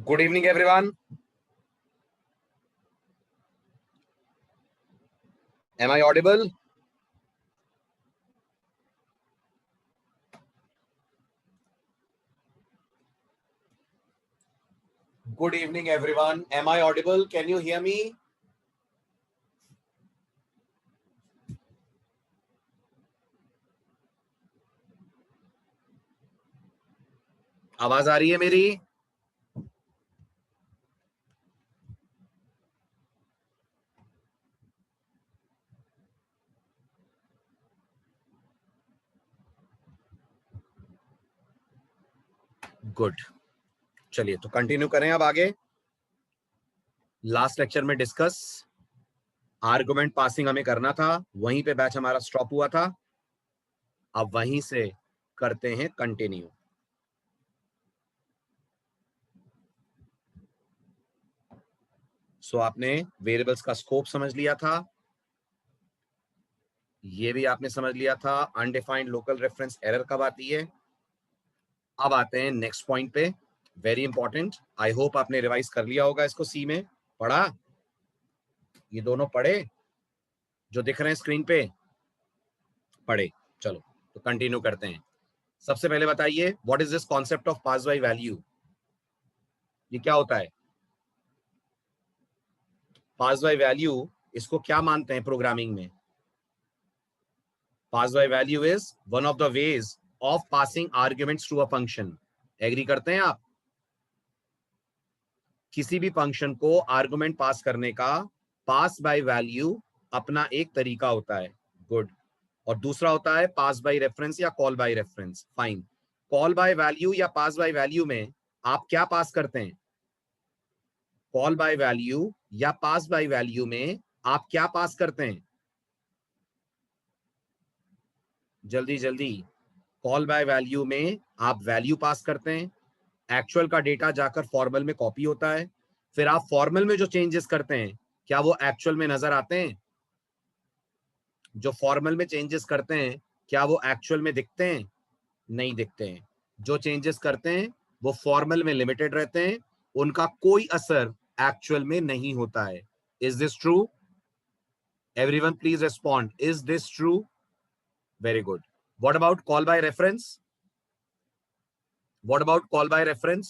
Good evening, everyone. Am I audible? Good evening, everyone. Am I audible? Can you hear me? आवाज आ रही है मेरी? Good. चलिए तो कंटिन्यू करें अब आगे। लास्ट लेक्चर में डिस्कस आर्गुमेंट पासिंग हमें करना था, वहीं पे बैच हमारा स्टॉप हुआ था। अब वहीं से करते हैं कंटिन्यू। सो आपने वेरिएबल्स का स्कोप समझ लिया था, ये भी आपने समझ लिया था। अनडिफाइंड लोकल रेफरेंस एरर कब आती है। अब आते हैं नेक्स्ट पॉइंट पे, वेरी इंपॉर्टेंट। आई होप आपने रिवाइज कर लिया होगा इसको। सी में पढ़ा, ये दोनों पढ़े जो दिख रहे हैं स्क्रीन पे, पढ़े। चलो तो कंटिन्यू करते हैं। सबसे पहले बताइए, what is this concept of pass by value? ये क्या होता है पास बाय वैल्यू? इसको क्या मानते हैं प्रोग्रामिंग में? Pass by value is one of the ways of passing arguments to a function. Agree करते हैं आप? किसी भी फंक्शन को आर्गुमेंट पास करने का पास बाय वैल्यू अपना एक तरीका होता है। गुड। और दूसरा होता है पास बाय रेफरेंस या call by reference. Fine. Call by value या पास बाय वैल्यू में आप क्या पास करते हैं? कॉल बाय वैल्यू या पास बाय वैल्यू में आप क्या पास करते हैं? जल्दी जल्दी। कॉल बाय वैल्यू में आप वैल्यू पास करते हैं, एक्चुअल का डेटा जाकर फॉर्मल में कॉपी होता है, फिर आप फॉर्मल में जो चेंजेस करते हैं क्या वो एक्चुअल में नजर आते हैं? जो फॉर्मल में चेंजेस करते हैं क्या वो एक्चुअल में दिखते हैं? नहीं दिखते हैं। जो चेंजेस करते हैं वो फॉर्मल में लिमिटेड रहते हैं, उनका कोई असर एक्चुअल में नहीं होता है। Is this true? Everyone please respond, is this true? Very good. What about call by reference? What about call by reference?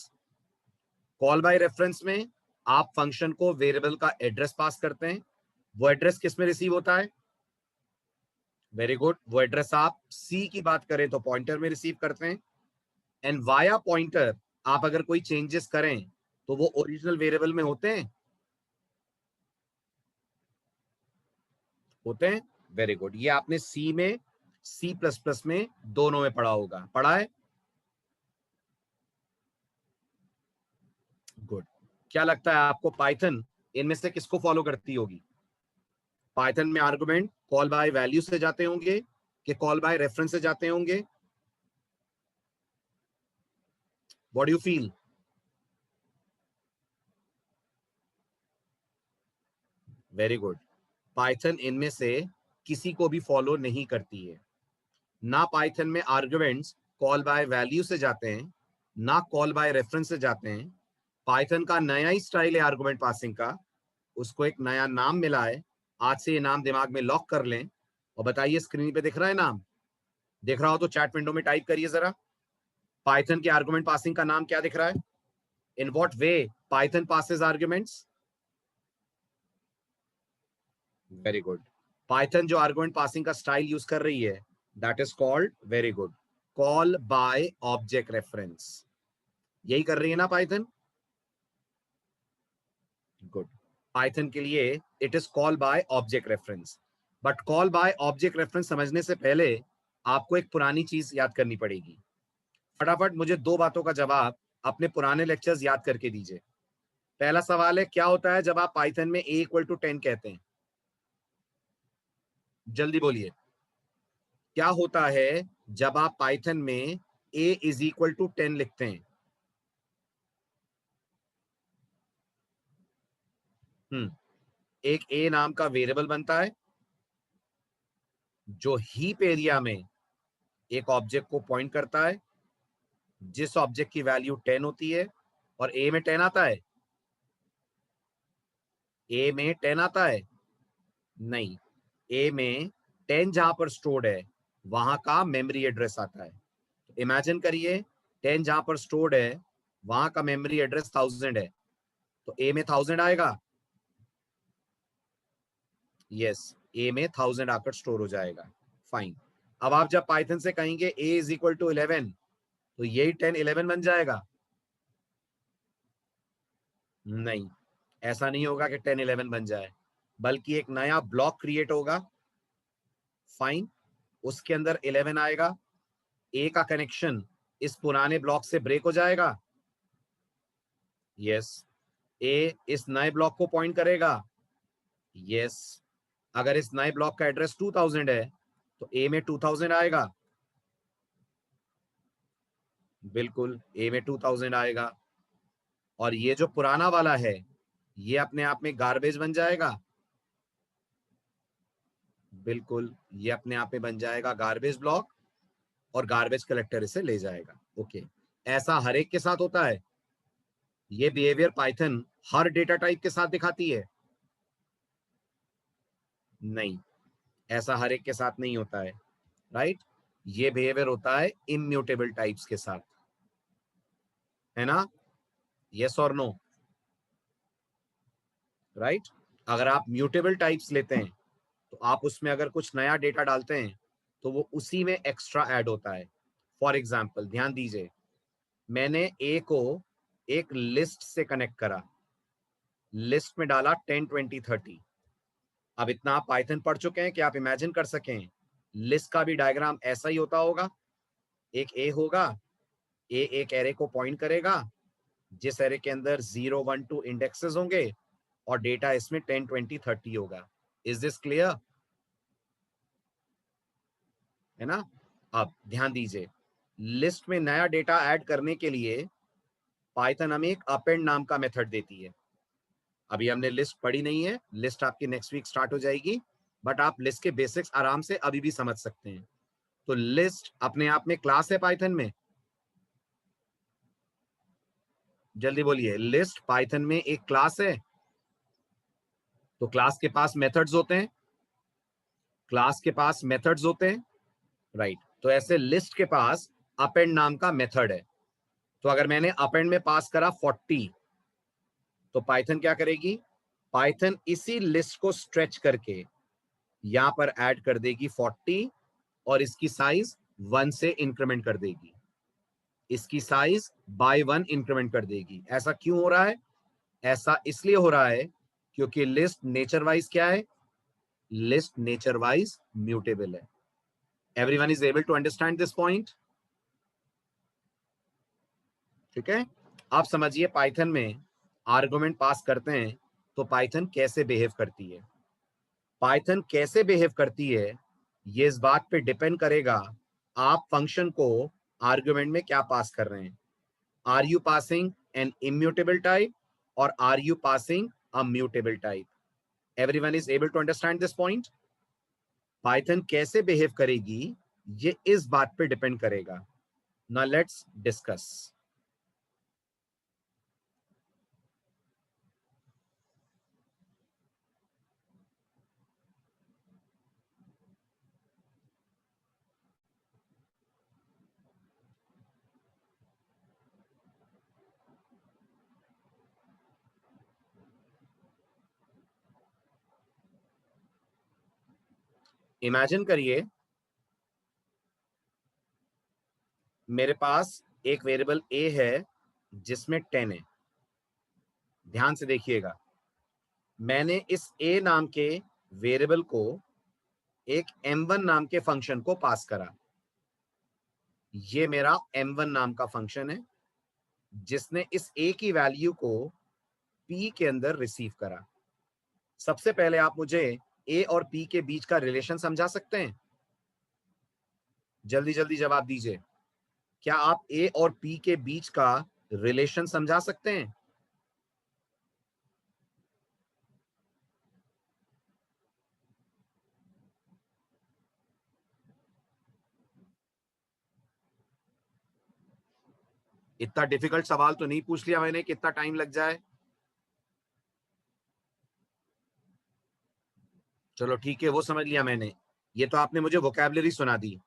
Call by reference में आप फंक्शन को वेरिएबल का एड्रेस पास करते हैं, वो एड्रेस किस में रिसीव होता है? Very good. वो एड्रेस आप सी की बात करें तो पॉइंटर में रिसीव करते हैं, एंड वाया पॉइंटर आप अगर कोई चेंजेस करें तो वो ओरिजिनल वेरिएबल में होते हैं? होते हैं। Very good. ये आपने सी में, सी प्लस प्लस में, दोनों में पढ़ा होगा। पढ़ा है? गुड। क्या लगता है आपको पाइथन इनमें से किसको फॉलो करती होगी? पाइथन में आर्गुमेंट कॉल बाय वैल्यू से जाते होंगे कि कॉल बाय रेफरेंस से जाते होंगे? What do you feel? Very good. Python इनमें से किसी को भी फॉलो नहीं करती है। ना पाइथन में आर्गुमेंट्स कॉल बाय वैल्यू से जाते हैं, ना कॉल बाय रेफरेंस से जाते हैं। पाइथन का नया ही स्टाइल है आर्गुमेंट पासिंग का, उसको एक नया नाम मिला है। आज से ये नाम दिमाग में लॉक कर लें और बताइए, स्क्रीन पे दिख रहा है नाम? दिख रहा हो तो चैट विंडो में टाइप करिए जरा। पाइथन के आर्गुमेंट पासिंग का नाम क्या दिख रहा है? In what way Python passes arguments? Very good. Python जो आर्गुमेंट पासिंग का स्टाइल यूज कर रही है, that is called, very good, call by object reference. यही कर रही है ना पाइथन? गुड। पाइथन के लिए it is call by object reference. But call by object reference समझने से पहले आपको एक पुरानी चीज याद करनी पड़ेगी। फटाफट मुझे दो बातों का जवाब अपने पुराने लेक्चर्स याद करके दीजिए। पहला सवाल है, क्या होता है जब आप पाइथन में a इक्वल टू 10 कहते हैं? जल्दी बोलिए। क्या होता है जब आप पाइथन में a इज इक्वल टू 10 लिखते हैं? एक a नाम का वेरिएबल बनता है जो हीप एरिया में एक ऑब्जेक्ट को पॉइंट करता है, जिस ऑब्जेक्ट की वैल्यू 10 होती है और ए में 10 आता है? ए में 10 आता है? नहीं, ए में 10 जहां पर स्टोर्ड है वहां का मेमोरी एड्रेस आता है। तो इमेजिन करिए 10 जहां पर स्टोर्ड है वहां का मेमोरी एड्रेस 1000 है, तो ए में 1000 आएगा। यस, ए में 1000 आकर स्टोर हो जाएगा। फाइन। अब आप जब पाइथन से कहेंगे ए इज इक्वल टू 11, तो यही 10 11 बन जाएगा? नहीं, ऐसा नहीं होगा कि 10 11 बन जाए, बल्कि एक नया ब्लॉक क्रिएट होगा। फाइन, उसके अंदर 11 आएगा, ए का कनेक्शन इस पुराने ब्लॉक से ब्रेक हो जाएगा। यस, ए इस नए ब्लॉक को पॉइंट करेगा। यस, अगर इस नए ब्लॉक का एड्रेस 2000 है तो ए में 2000 आएगा। बिल्कुल, ए में 2000 आएगा। और ये जो पुराना वाला है ये अपने आप में गार्बेज बन जाएगा। बिल्कुल, ये अपने आप में बन जाएगा गार्बेज ब्लॉक, और गार्बेज कलेक्टर इसे ले जाएगा। ओके, ऐसा हर एक के साथ होता है? ये बिहेवियर पाइथन हर डेटा टाइप के साथ दिखाती है? नहीं, ऐसा हर एक के साथ नहीं होता है। राइट, ये बिहेवियर होता है इम्यूटेबल टाइप्स के साथ, है ना? यस और नो? राइट, अगर आप म्यूटेबल टाइप्स लेते हैं तो आप उसमें अगर कुछ नया डेटा डालते हैं तो वो उसी में एक्स्ट्रा ऐड होता है। फॉर एग्जाम्पल, ध्यान दीजिए, मैंने ए को एक लिस्ट से कनेक्ट करा, लिस्ट में डाला 10 20 30। अब इतना आप पाइथन पढ़ चुके हैं कि आप इमेजिन कर सकें लिस्ट का भी डायग्राम ऐसा ही होता होगा। एक ए होगा, ए एक एरे को पॉइंट करेगा जिस एरे के अंदर 0 1 2 इंडेक्सेस होंगे, और डेटा इसमें 10 20 30 होगा। Is this clear? है ना? अब ध्यान दीजिए, लिस्ट में नया डेटा ऐड करने के लिए पाइथन हमें एक अपेंड नाम का मेथड देती है। अभी हमने लिस्ट पढ़ी नहीं है, लिस्ट आपकी नेक्स्ट वीक स्टार्ट हो जाएगी, बट आप लिस्ट के बेसिक्स आराम से अभी भी समझ सकते हैं। तो लिस्ट अपने आप में क्लास है पाइथन में? जल्दी बोलिए, लिस्ट पाइथन में एक क्लास है? तो क्लास के पास मेथड्स होते हैं, क्लास के पास मेथड्स होते हैं। राइट, तो ऐसे लिस्ट के पास अपेंड नाम का मेथड है। तो अगर मैंने अपेंड में पास करा 40, तो पाइथन क्या करेगी? पाइथन इसी लिस्ट को स्ट्रेच करके यहां पर ऐड कर देगी 40, और इसकी साइज 1 से इंक्रीमेंट कर देगी, इसकी साइज बाय 1 इंक्रीमेंट कर देगी। ऐसा क्यों हो रहा है? ऐसा इसलिए हो रहा है क्योंकि लिस्ट नेचर वाइज क्या है? लिस्ट नेचर वाइज म्यूटेबल है। Everyone is able to understand this point? ठीक है, आप समझिए पाइथन में आर्गुमेंट पास करते हैं तो पाइथन कैसे बिहेव करती है। पाइथन कैसे बिहेव करती है ये इस बात पे डिपेंड करेगा आप फंक्शन को आर्गुमेंट में क्या पास कर रहे हैं। Are you passing an immutable type, और are you passing a mutable type? Everyone is able to understand this point? Python कैसे बिहेव करेगी ये इस बात पे डिपेंड करेगा। Now let's discuss. इमेजिन करिए मेरे पास एक वेरिएबल ए है जिसमें 10 है। ध्यान से देखिएगा, मैंने इस ए नाम के वेरिएबल को एक m1 नाम के फंक्शन को पास करा। ये मेरा m1 नाम का फंक्शन है जिसने इस a की वैल्यू को p के अंदर रिसीव करा। सबसे पहले आप मुझे a और p के बीच का रिलेशन समझा सकते हैं? जल्दी जल्दी जवाब दीजिए, क्या आप a और p के बीच का रिलेशन समझा सकते हैं? इतना डिफिकल्ट सवाल तो नहीं पूछ लिया मैंने, कितना टाइम लग जाए। चलो ठीक है, वो समझ लिया मैंने। ये तो आपने मुझे वोकैबुलरी सुना दी।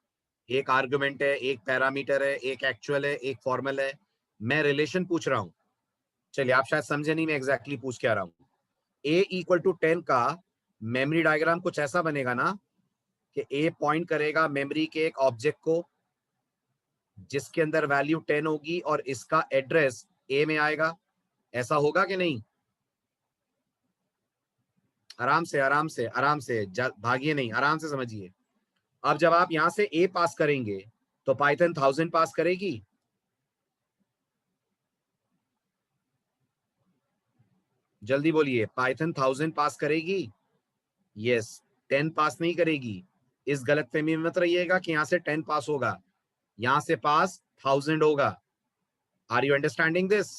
एक आर्गुमेंट है, एक पैरामीटर है, एक एक्चुअल है, एक फॉर्मल है। मैं रिलेशन पूछ रहा हूँ। चलिए, आप शायद समझे नहीं मैं एग्जैक्टली पूछ क्या रहा हूँ। ए इक्वल टू 10 का मेमोरी डायग्राम कुछ ऐसा बनेगा ना कि ए पॉइंट करेगा मेमोरी के एक ऑब्जेक्ट को जिसके अंदर वैल्यू 10 होगी और इसका एड्रेस ए में आएगा। ऐसा होगा कि नहीं? आराम से आराम से आराम से, भागिए नहीं, आराम से समझिए। अब जब आप यहां से ए पास करेंगे तो पाइथन 1000 पास करेगी। जल्दी बोलिए, पाइथन 1000 पास करेगी? यस। 10 पास नहीं करेगी। इस गलतफहमी में मत रहिएगा कि यहां से 10 पास होगा। यहां से पास 1000 होगा। Are you understanding this?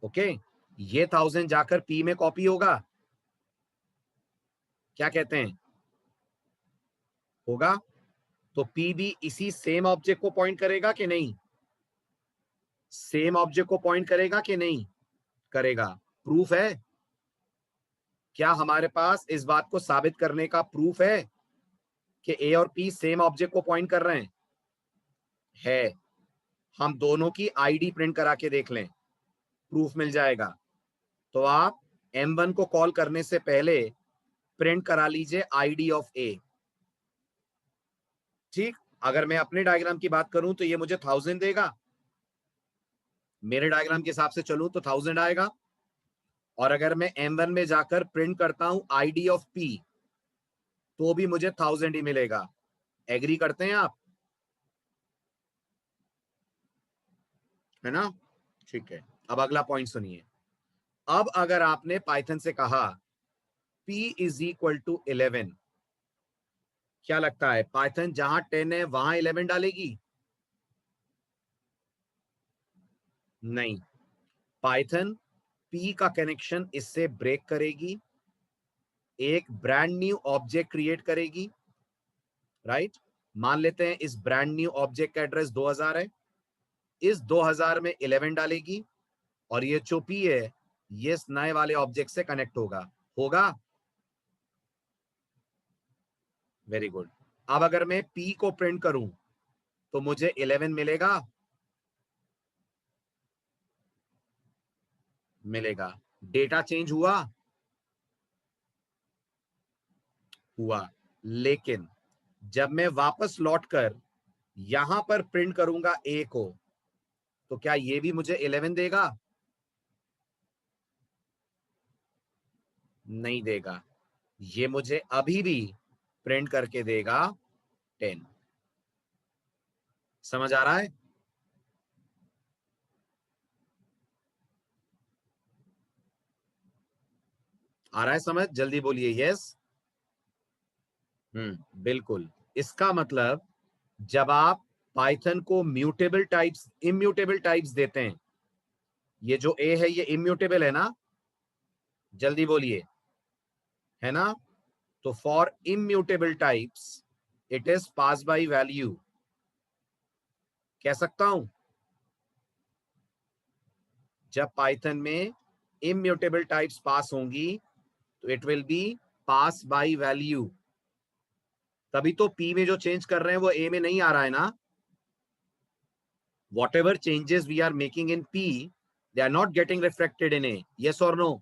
Okay. ये 1000 जाकर पी में कॉपी होगा। क्या कहते हैं? होगा। तो पी भी इसी सेम ऑब्जेक्ट को पॉइंट करेगा कि नहीं? सेम ऑब्जेक्ट को पॉइंट करेगा कि नहीं करेगा? प्रूफ है? क्या हमारे पास इस बात को साबित करने का प्रूफ है कि ए और पी सेम ऑब्जेक्ट को पॉइंट कर रहे हैं? है। हम दोनों की आईडी प्रिंट करा के देख लें, प्रूफ मिल जाएगा। तो आप M1 को कॉल करने से पहले प्रिंट करा लीजिए आईडी ऑफ ए। ठीक। अगर मैं अपने डायग्राम की बात करूं तो ये मुझे 1000 देगा। मेरे डायग्राम के हिसाब से चलूं तो 1000 आएगा। और अगर मैं M1 में जाकर प्रिंट करता हूं आईडी ऑफ पी तो भी मुझे 1000 ही मिलेगा। एग्री करते हैं आप? है ना? ठीक है। अब अगला पॉइंट सुनिए। अब अगर आपने पाइथन से कहा p इज इक्वल टू 11, क्या लगता है पाइथन जहां 10 है वहां 11 डालेगी? नहीं। पाइथन p का कनेक्शन इससे ब्रेक करेगी, एक ब्रांड न्यू ऑब्जेक्ट क्रिएट करेगी। राइट। मान लेते हैं इस ब्रांड न्यू ऑब्जेक्ट का एड्रेस 2000 है। इस 2000 में 11 डालेगी और ये जो p है ये इस नए वाले ऑब्जेक्ट से कनेक्ट होगा। होगा? Very good. अब अगर मैं p को प्रिंट करूं तो मुझे 11 मिलेगा? मिलेगा। डेटा चेंज हुआ? हुआ। लेकिन जब मैं वापस लौटकर यहां पर प्रिंट करूंगा ए को तो क्या ये भी मुझे 11 देगा? नहीं देगा। ये मुझे अभी भी प्रिंट करके देगा 10। समझ आ रहा है? आ रहा है समझ? जल्दी बोलिए यस। बिल्कुल। इसका मतलब जब आप पाइथन को म्यूटेबल टाइप्स इम्यूटेबल टाइप्स देते हैं, ये जो ए है ये इम्यूटेबल है ना? जल्दी बोलिए। है ना? तो for immutable types it is pass by value. कह सकता हूं जब पाइथन में इम्यूटेबल टाइप्स पास होंगी तो it will be pass by value. तभी तो पी में जो चेंज कर रहे हैं वो ए में नहीं आ रहा है ना? Whatever changes we are making in P they are not getting reflected in A. Yes और नो?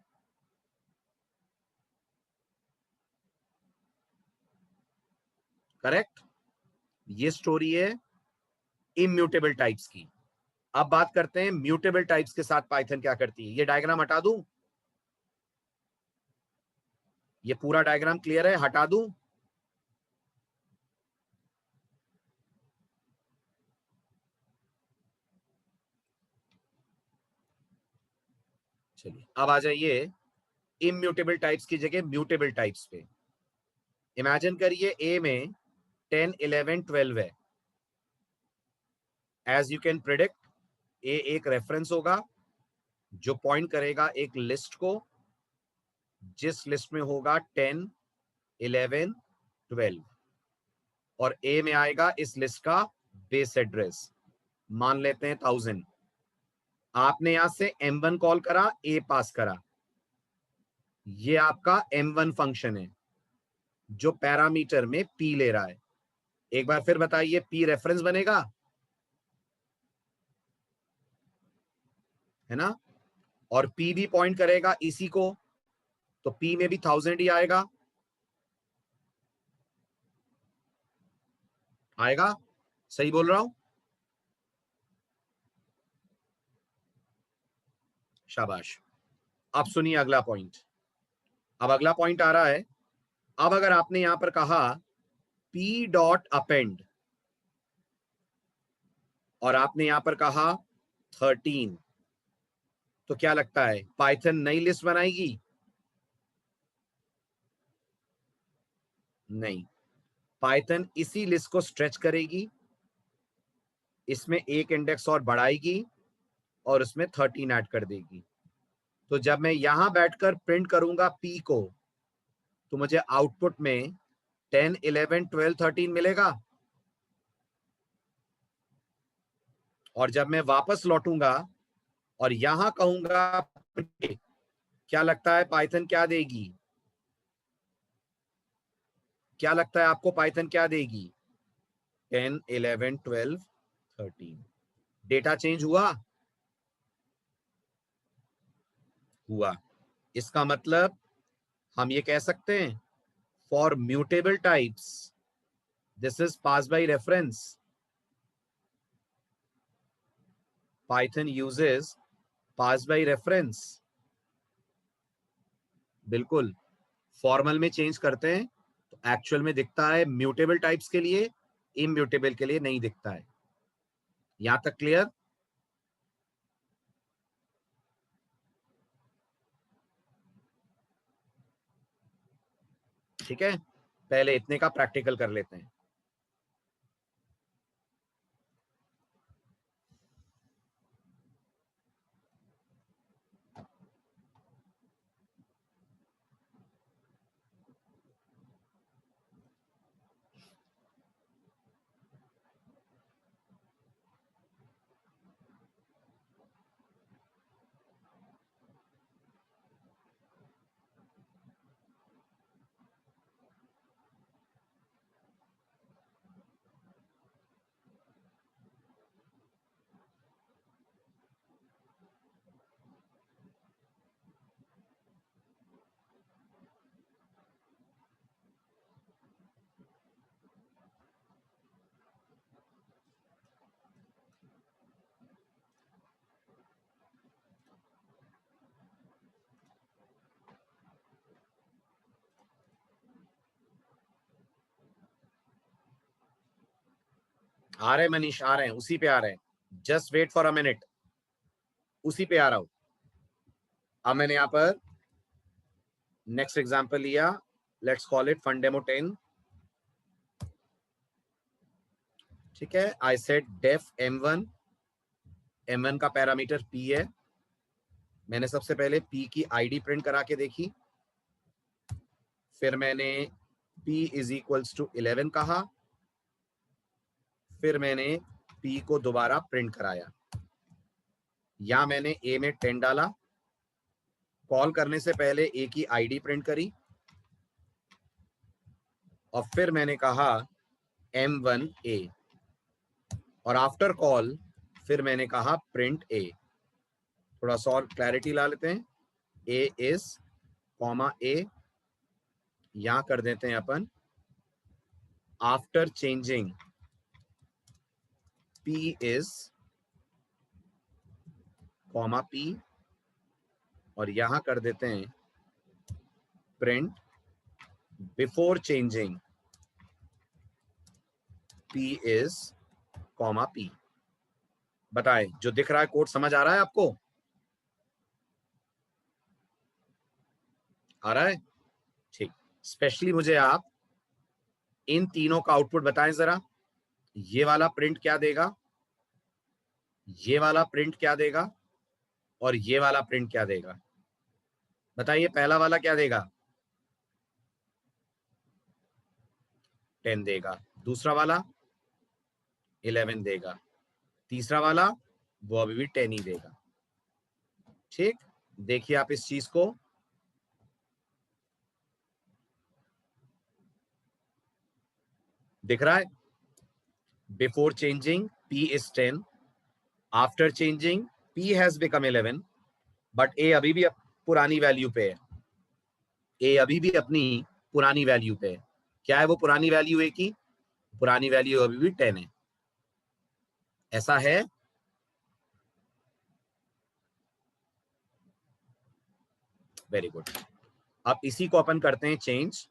करेक्ट। ये स्टोरी है इम्यूटेबल टाइप्स की। अब बात करते हैं म्यूटेबल टाइप्स के साथ पाइथन क्या करती है। ये डायग्राम हटा दूं? ये पूरा डायग्राम क्लियर है? हटा दूं? चलिए अब आ जाइए इम्यूटेबल टाइप्स की जगह म्यूटेबल टाइप्स पे। इमेजिन करिए ए में 10 11 12 है। एज यू कैन प्रिडिक्ट ए एक रेफरेंस होगा जो पॉइंट करेगा एक लिस्ट को जिस लिस्ट में होगा 10 11 12 और ए में आएगा इस लिस्ट का बेस एड्रेस। मान लेते हैं 1000। आपने यहां से M1 कॉल करा, ए पास करा, ये आपका M1 फंक्शन है जो पैरामीटर में P ले रहा है। एक बार फिर बताइए, P रेफरेंस बनेगा, है ना, और P भी पॉइंट करेगा इसी को, तो P में भी 1000 ही आएगा, आएगा, सही बोल रहा हूं? शाबाश। अब सुनिए अगला पॉइंट। अब अगला पॉइंट आ रहा है। अब अगर आपने यहां पर कहा P डॉट अपेंड और आपने यहां पर कहा 13, तो क्या लगता है पाइथन नई लिस्ट बनाएगी? नहीं, पाइथन इसी लिस्ट को स्ट्रेच करेगी, इसमें एक इंडेक्स और बढ़ाएगी और उसमें 13 ऐड कर देगी। तो जब मैं यहां बैठकर प्रिंट करूंगा P को, तो मुझे आउटपुट में 10, 11, 12, 13 मिलेगा। और जब मैं वापस लौटूंगा और यहां कहूंगा, क्या लगता है पाइथन क्या देगी? क्या लगता है आपको पाइथन क्या देगी? 10, 11, 12, 13। डेटा चेंज हुआ? हुआ। इसका मतलब हम ये कह सकते हैं, for mutable types this is pass by reference. Python uses pass by reference. बिल्कुल। फॉर्मल में चेंज करते हैं तो एक्चुअल में दिखता है म्यूटेबल टाइप्स के लिए, इम्यूटेबल के लिए नहीं दिखता है। यहां तक क्लियर? ठीक है, पहले इतने का प्रैक्टिकल कर लेते हैं। आ रहे मनीष, आ रहे हैं, उसी पे आ रहे हैं। Just wait for a minute, उसी पे आ रहा हूं। अब मैंने यहां पर नेक्स्ट एग्जांपल लिया, let's call it fun demo 10। ठीक है, I said def M1, M1 का पैरामीटर P है। मैंने सबसे पहले P की आईडी प्रिंट करा के देखी, फिर मैंने P इज इक्वल्स टू 11 कहा, फिर मैंने P को दोबारा प्रिंट कराया। या मैंने A में 10 डाला, कॉल करने से पहले A की आईडी प्रिंट करी, और फिर मैंने कहा M1A, और आफ्टर कॉल फिर मैंने कहा प्रिंट A। थोड़ा सा और क्लैरिटी ला लेते हैं। A इज कॉमा A, यहां कर देते हैं अपन after changing P is comma P, और यहां कर देते हैं print before changing P is comma P। बताएं, जो दिख रहा है कोड समझ आ रहा है आपको? आ रहा है? ठीक। स्पेशली मुझे आप इन तीनों का आउटपुट बताएं जरा। ये वाला प्रिंट क्या देगा, ये वाला प्रिंट क्या देगा, और ये वाला प्रिंट क्या देगा? बताइए, पहला वाला क्या देगा? 10 देगा, दूसरा वाला 11 देगा, तीसरा वाला वो अभी भी 10 ही देगा। ठीक, देखिए आप इस चीज को, दिख रहा है? Before changing P is 10, after changing P has become 11, but A अभी भी पुरानी वैल्यू पे है। A अभी भी अपनी पुरानी वैल्यू पे है। क्या है वो पुरानी वैल्यू A की? पुरानी वैल्यू अभी भी 10 है। ऐसा है? Very good. अब इसी को अपन करते हैं change,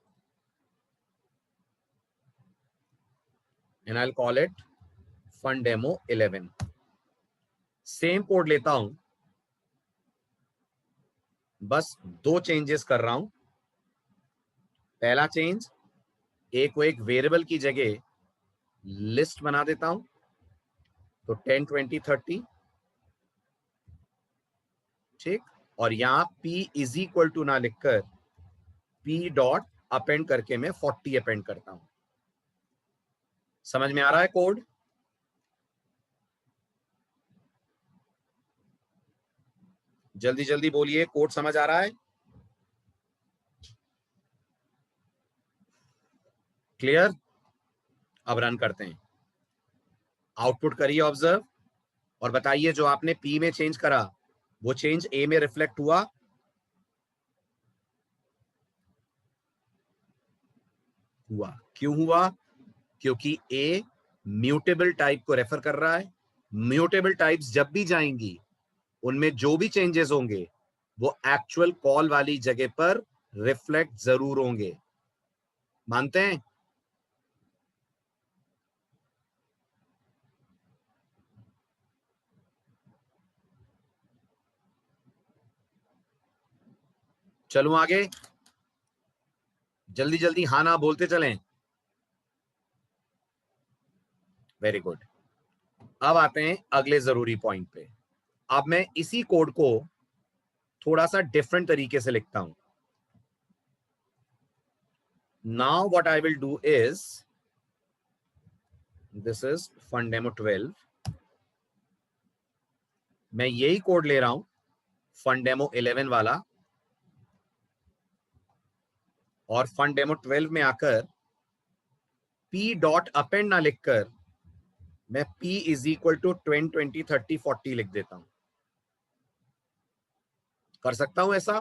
and I will call it fun demo 11। Same code लेता हूं, बस दो चेंजेस कर रहा हूं। पहला चेंज, ए को एक वेरिएबल की जगह लिस्ट बना देता हूं, तो 10 20 30। ठीक, और यहां P इज इक्वल टू ना लिखकर P डॉट अपेंड करके मैं 40 अपेंड करता हूं। समझ में आ रहा है कोड? जल्दी जल्दी बोलिए, कोड समझ आ रहा है? क्लियर? अब रन करते हैं, आउटपुट करिए ऑब्जर्व, और बताइए जो आपने P में चेंज करा वो चेंज A में रिफ्लेक्ट हुआ? हुआ। क्यों हुआ? क्योंकि A म्यूटेबल टाइप को रेफर कर रहा है। म्यूटेबल टाइप्स जब भी जाएंगी उनमें जो भी चेंजेस होंगे वो एक्चुअल कॉल वाली जगह पर रिफ्लेक्ट जरूर होंगे। मानते हैं? चलूं आगे? जल्दी जल्दी हाँ ना बोलते चलें। Very good. अब आते हैं अगले जरूरी पॉइंट पे। अब मैं इसी कोड को थोड़ा सा डिफरेंट तरीके से लिखता हूं। Now what I will do is, this is fun demo 12। मैं यही कोड ले रहा हूं फन डेमो 11 वाला, और फन डेमो 12 में आकर P डॉट अपेंड ना लिखकर मैं P इज इक्वल टू 10 20 30 40 लिख देता हूं। कर सकता हूं ऐसा?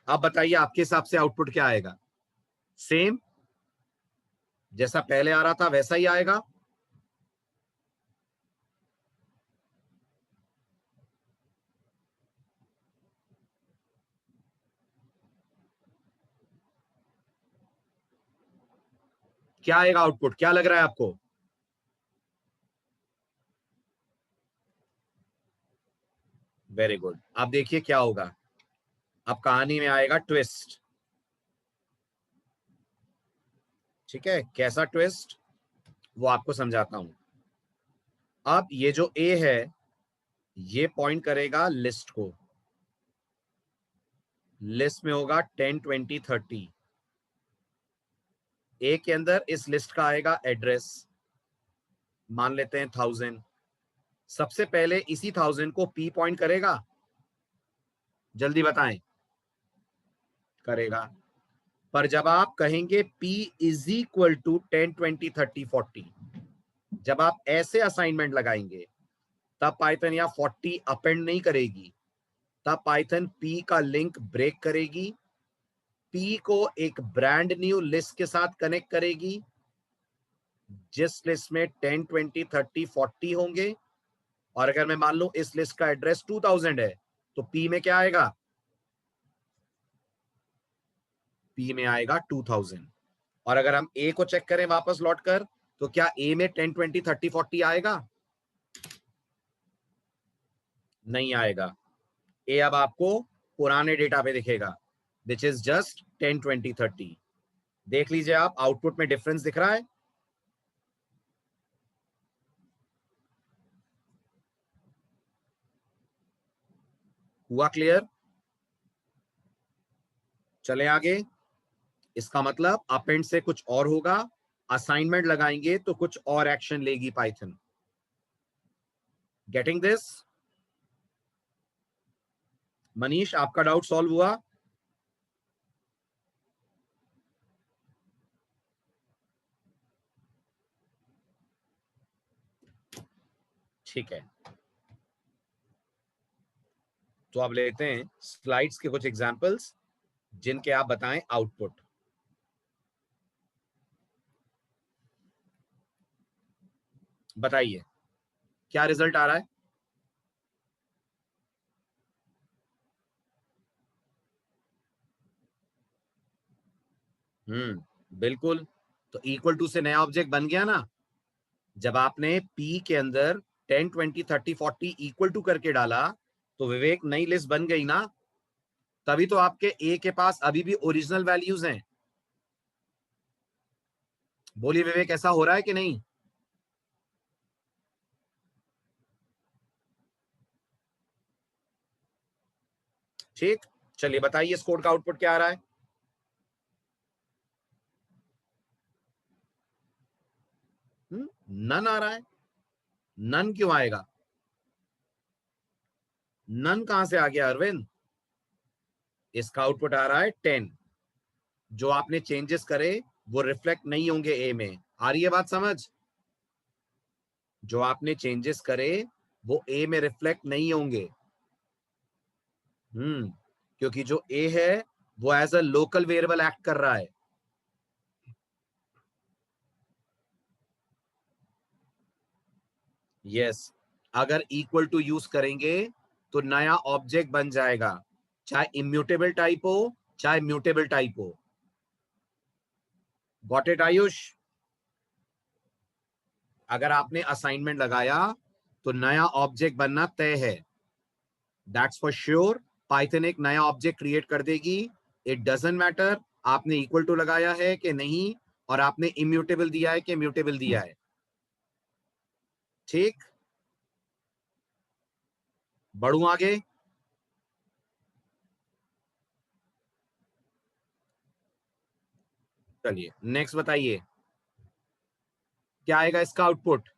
आप बताइए आपके हिसाब से आउटपुट क्या आएगा? सेम जैसा पहले आ रहा था वैसा ही आएगा? क्या आएगा आउटपुट, क्या लग रहा है आपको? Very good. अब देखिए क्या होगा। अब कहानी में आएगा ट्विस्ट। ठीक है, कैसा ट्विस्ट वो आपको समझाता हूं। अब ये जो ए है ये पॉइंट करेगा लिस्ट को। लिस्ट में होगा 10 20 30। ए के अंदर इस लिस्ट का आएगा एड्रेस, मान लेते हैं 1000। सबसे पहले इसी 1000 को P पॉइंट करेगा? जल्दी बताएं। करेगा। पर जब आप कहेंगे P इज इक्वल टू 10 20 30 40, जब आप ऐसे असाइनमेंट लगाएंगे तब पाइथन या 40 अपेंड नहीं करेगी, तब पाइथन P का लिंक ब्रेक करेगी, P को एक ब्रांड न्यू लिस्ट के साथ कनेक्ट करेगी जिस लिस्ट में 10 20 30 40 होंगे। और अगर मैं मान लूं इस लिस्ट का एड्रेस 2000 है तो P में क्या आएगा? P में आएगा 2000। और अगर हम A को चेक करें वापस लौट कर, तो क्या A में 10 20 30 40 आएगा? नहीं आएगा। A अब आपको पुराने डेटा पे दिखेगा, विच इज जस्ट 10 20 30। देख लीजिए आप, आउटपुट में डिफरेंस दिख रहा है? हुआ क्लियर? चले आगे। इसका मतलब अपेंड से कुछ और होगा, असाइनमेंट लगाएंगे तो कुछ और एक्शन लेगी पाइथन। Getting this? मनीष, आपका डाउट सॉल्व हुआ? ठीक है, तो अब लेते हैं स्लाइड्स के कुछ एग्जांपल्स जिनके आप बताएं आउटपुट। बताइए क्या रिजल्ट आ रहा है? बिल्कुल। तो इक्वल टू से नया ऑब्जेक्ट बन गया ना। जब आपने पी के अंदर 10 20 30 40 इक्वल टू करके डाला तो विवेक नई लिस्ट बन गई ना। तभी तो आपके ए के पास अभी भी ओरिजिनल वैल्यूज हैं। बोलिए विवेक, ऐसा हो रहा है कि नहीं? ठीक, चलिए बताइए इस कोड का आउटपुट क्या आ रहा है? नन आ रहा है। नन क्यों आएगा? नन कहां से आ गया अरविंद? इसका आउटपुट आ रहा है 10। जो आपने चेंजेस करे वो रिफ्लेक्ट नहीं होंगे ए में। आ रही है बात समझ? जो आपने चेंजेस करे वो ए में रिफ्लेक्ट नहीं होंगे। क्योंकि जो ए है वो as a local variable act कर रहा है। यस, अगर इक्वल टू यूज करेंगे तो नया ऑब्जेक्ट बन जाएगा, चाहे इम्यूटेबल टाइप हो चाहे म्यूटेबल टाइप हो। Got it Ayush? अगर आपने असाइनमेंट लगाया तो नया ऑब्जेक्ट बनना तय है, दैट्स फॉर श्योर। पाइथन एक नया ऑब्जेक्ट क्रिएट कर देगी। इट डजंट मैटर आपने इक्वल टू लगाया है कि नहीं, और आपने इम्यूटेबल दिया है कि म्यूटेबल दिया है। ठीक, बढ़ू आगे। चलिए नेक्स्ट बताइए क्या आएगा इसका आउटपुट?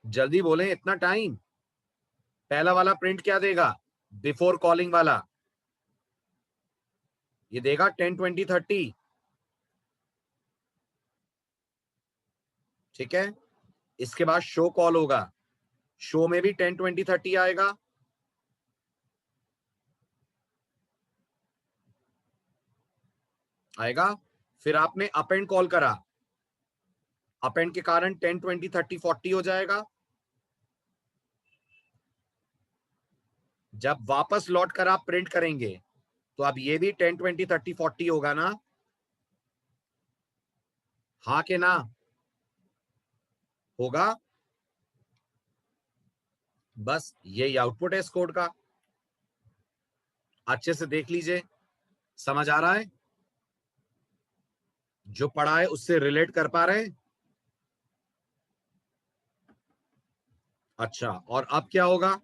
जल्दी बोलें, इतना टाइम। पहला वाला प्रिंट क्या देगा? बिफोर कॉलिंग वाला ये देगा 10 20 30। ठीक है, इसके बाद शो कॉल होगा, शो में भी 10 20 30 आएगा। आएगा। फिर आपने अपेंड कॉल करा, अपेंड के कारण 10 20 30 40 हो जाएगा। जब वापस लौट कर आप प्रिंट करेंगे तो अब ये भी 10 20 30 40 होगा ना? हाँ के ना? होगा। बस यही आउटपुट है इस कोड का। अच्छे से देख लीजिए, समझ आ रहा है? जो पढ़ा है उससे रिलेट कर पा रहे हैं? अच्छा, और अब क्या होगा?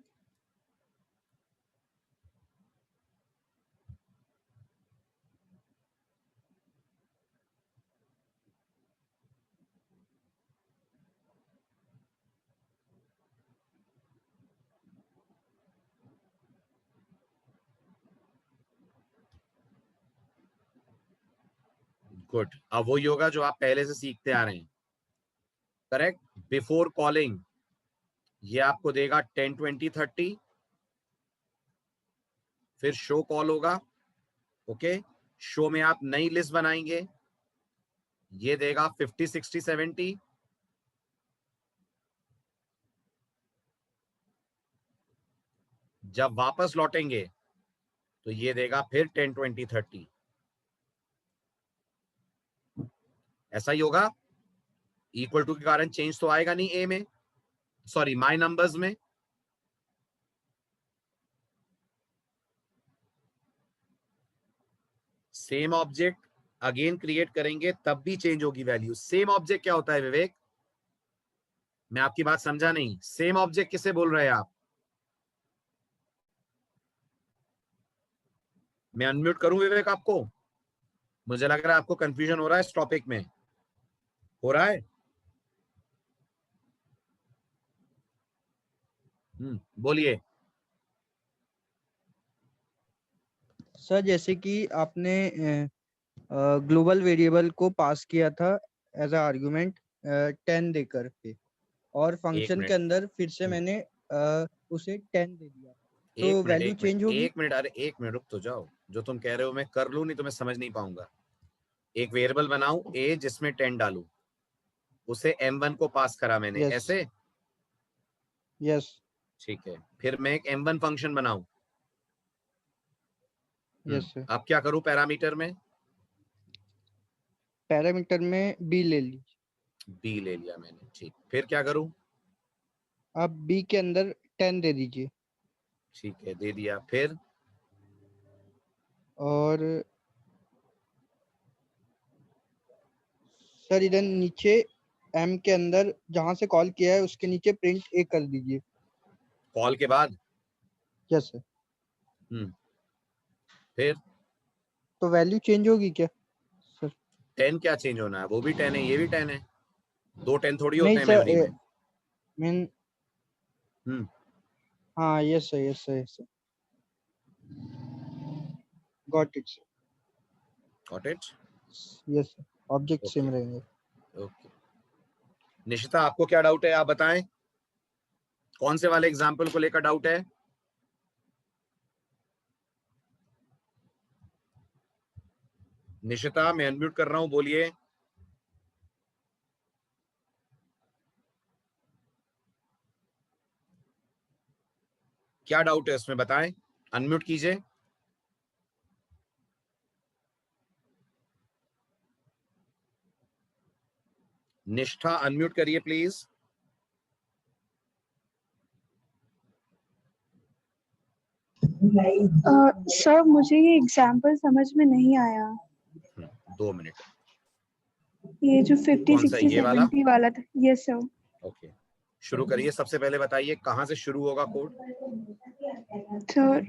गुड, अब वही होगा जो आप पहले से सीखते आ रहे हैं। करेक्ट। बिफोर कॉलिंग ये आपको देगा 10 20 30। फिर शो कॉल होगा। ओके, शो में आप नई लिस्ट बनाएंगे, ये देगा 50 60 70। जब वापस लौटेंगे तो ये देगा फिर 10 20 30। ऐसा ही होगा। इक्वल टू के कारण चेंज तो आएगा नहीं ए में। सॉरी माई नंबर्स में सेम ऑब्जेक्ट अगेन क्रिएट करेंगे तब भी चेंज होगी वैल्यू। सेम ऑब्जेक्ट क्या होता है विवेक? मैं आपकी बात समझा नहीं। सेम ऑब्जेक्ट किसे बोल रहे हैं आप? मैं अनम्यूट करूं विवेक आपको? मुझे लग रहा है आपको कंफ्यूजन हो रहा है इस टॉपिक में। हो रहा है? बोलिए। सर जैसे कि आपने ग्लोबल वेरिएबल को पास किया था एज अ आर्गुमेंट 10 देकर के, और एक फंक्शन मिनट के अंदर फिर से मैंने उसे 10 दे दिया, एक तो मिनट वैल्यू एक मिनट चेंज होगी? एक मिनट अरे एक मिनट रुक तो जाओ। जो तुम कह रहे हो मैं कर लूं, नहीं तो मैं समझ नहीं पाऊंगा। एक वेरिएबल बनाऊं ए जिसमें 10 डालूं, उसे m1 को पास करा मैंने, यस ऐसे? यस ठीक है, फिर मैं एक m1 फंक्शन बनाऊं। Yes sir. अब क्या करूं पैरामीटर में? पैरामीटर में बी ले लीजिए। बी ले लिया मैंने, ठीक। फिर क्या करूं? आप बी के अंदर 10 दे दीजिए, ठीक है, दे दिया। फिर और सर इधर नीचे एम के अंदर जहां से कॉल किया है उसके नीचे प्रिंट ए कर दीजिए। कॉल के बाद? Yes sir. फिर तो वैल्यू चेंज होगी क्या सर? 10 क्या चेंज होना है? वो भी 10 है, ये भी 10 है। दो 10 थोड़ी होते नहीं हैं सर, मेमोरी में। मीन हम्म हाँ yes sir yes sir yes sir, got it sir. Got it. Yes sir, object okay same रहेंगे। ओके। निशिता आपको क्या डाउट है, आप बताएं। कौन से वाले एग्जाम्पल को लेकर डाउट है? निशिता मैं अनम्यूट कर रहा हूं, बोलिए। क्या डाउट है उसमें, बताएं। अनम्यूट कीजिए। निष्ठा अनम्यूट करिए प्लीज। सर मुझे ये एग्जाम्पल समझ में नहीं आया। 2 मिनट। ये जो 50 कौन सा, 60 ये वाला? 70 वाला था। Yes sir. ओके, शुरू करिए। सबसे पहले बताइए कहां से शुरू होगा कोड? सर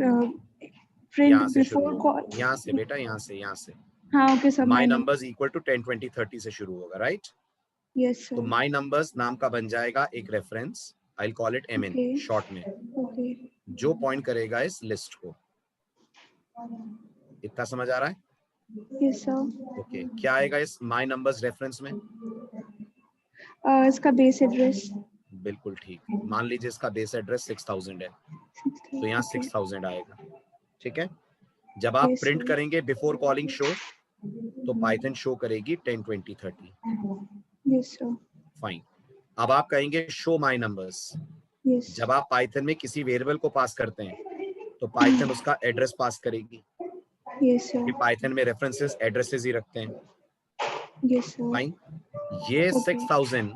प्रिंट यहाँ से शुरू बिफोर होगा, कॉल। यहाँ से बेटा, यहाँ से, यहाँ से। हाँ okay sir. My numbers equal to 10 20 30 से शुरू होगा, राइट? यस तो सर। माई नंबर्स नाम का बन जाएगा एक reference, I call it mn okay short में, ओके जो पॉइंट करेगा इस लिस्ट को। इतना समझ आ रहा है? Yes sir. ओके, क्या आएगा इस माई नंबर्स रेफरेंस में? इसका बेस एड्रेस। बिल्कुल ठीक। मान लीजिए इसका बेस एड्रेस 6000 है, तो यहाँ 6000 आएगा। ठीक है, जब आप यस प्रिंट सर। करेंगे बिफोर कॉलिंग शो, तो पाइथन शो करेगी 10 20 30। Yes sir. फाइन। अब आप कहेंगे शो माई नंबर्स। यस जब आप पाइथन में किसी वेरिएबल को पास करते हैं तो पाइथन उसका एड्रेस पास करेगी, यस क्योंकि सर। पाइथन में रेफरेंसेस एड्रेसेस ही रखते हैं। Yes sir. फाइन, ये ओके 6000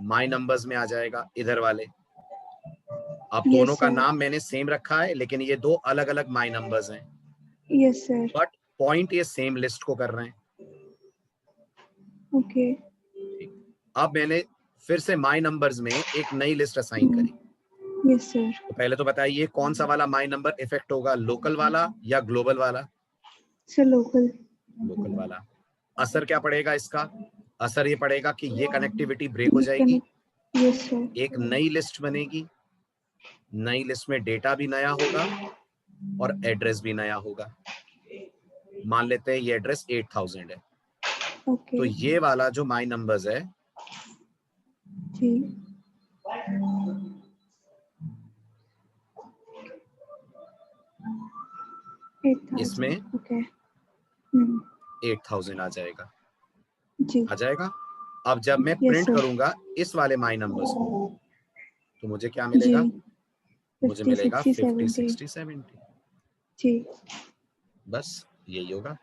माई नंबर्स में आ जाएगा इधर वाले। अब यस दोनों का सर। नाम मैंने सेम रखा है, लेकिन ये दो अलग अलग माई नंबर्स हैं, यस सर। बट पॉइंट ये सेम लिस्ट को कर रहे हैं। ओके ठीक, अब मैंने फिर से माई नंबर्स में एक नई लिस्ट असाइन करी। Yes sir. तो पहले तो बताइए कौन सा वाला माई नंबर इफेक्ट होगा, लोकल वाला या ग्लोबल वाला? Sir local. लोकल वाला। असर क्या पड़ेगा इसका? असर ये पड़ेगा कि ये कनेक्टिविटी ब्रेक हो जाएगी, यस सर। एक नई लिस्ट बनेगी। नई लिस्ट में डेटा भी नया होगा और एड्रेस भी नया होगा। मान लेते हैं ये एड्रेस 8000 है, ओके तो ये वाला जो माई नंबर्स है, जी इसमें 8000। ओके 8000 आ जाएगा। जी आ जाएगा। अब जब मैं यस प्रिंट सर। करूंगा इस वाले माई नंबर्स को, तो मुझे क्या जी मिलेगा? मुझे 50 मिलेगा 60 50 70। 60 70। जी बस यही होगा,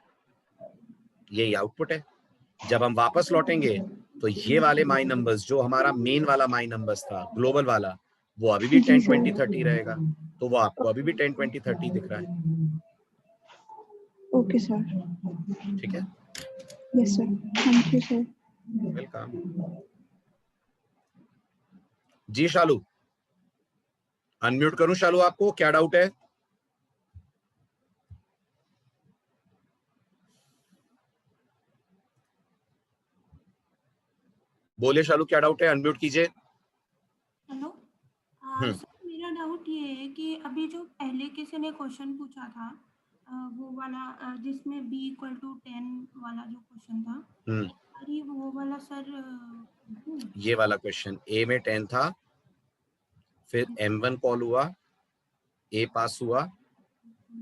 यही आउटपुट है। जब हम वापस लौटेंगे तो ये वाले माई नंबर्स जो हमारा मेन वाला माई नंबर्स था, ग्लोबल वाला, वो अभी भी 10, 20, 30 रहेगा। तो वो आपको अभी भी 10, 20, 30 दिख रहा है। Okay sir. ठीक है, yes sir, thank you sir. Welcome. Ji Shalu, unmute करूं शालू आपको, क्या डाउट है? बोलिए शालू, क्या डाउट है? अनम्यूट कीजिए। हेलो हम्म, सर, मेरा डाउट ये है कि अभी जो पहले किसी ने क्वेश्चन पूछा था वो वाला जिसमें b = 10 वाला जो क्वेश्चन था, अरे वो वाला सर ये वाला क्वेश्चन ए में 10 था, फिर M1 कॉल हुआ, ए पास हुआ,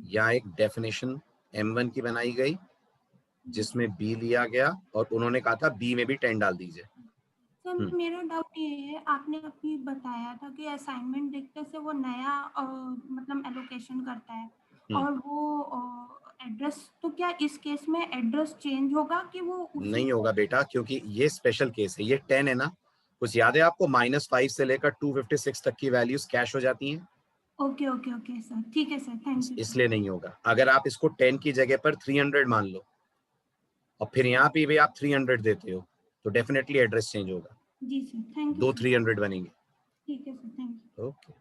या एक डेफिनेशन M1 की बनाई गई जिसमें बी लिया गया और उन्होंने कहा था बी में भी 10 डाल दीजिए। सर मेरा डाउट ये है, आपने अभी बताया था कि असाइनमेंट देखते से वो नया मतलब एलोकेशन करता है और वो एड्रेस, तो क्या इस केस में एड्रेस चेंज होगा कि वो नहीं होगा बेटा, क्योंकि ये स्पेशल केस है। ये 10 है ना, कुछ याद है आपको? -5 से लेकर 256 तक की वैल्यूज कैश हो जाती हैं। ओके ओके ओके सर, ठीक है सर, थैंक यू। इसलिए नहीं होगा। अगर आप इसको 10 की जगह पर 300 मान लो और फिर यहाँ पे भी आप 300 देते हो तो डेफिनेटली एड्रेस चेंज होगा। जी सर, थैंक यू। दो 300 बनेंगे। ठीक है सर, थैंक यू। ओके,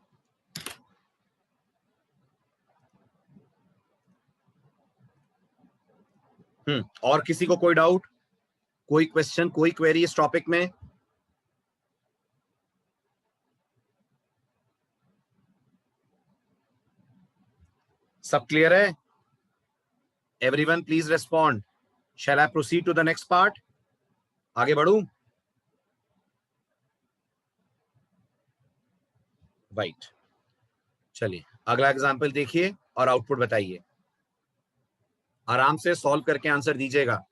और किसी को कोई डाउट, कोई क्वेश्चन, कोई क्वेरी इस टॉपिक में? सब क्लियर है? Everyone please respond. Shall I proceed to the next part? आगे बढ़ूं? राइट, चलिए अगला एग्जांपल देखिए और आउटपुट बताइए। आराम से सॉल्व करके आंसर दीजिएगा।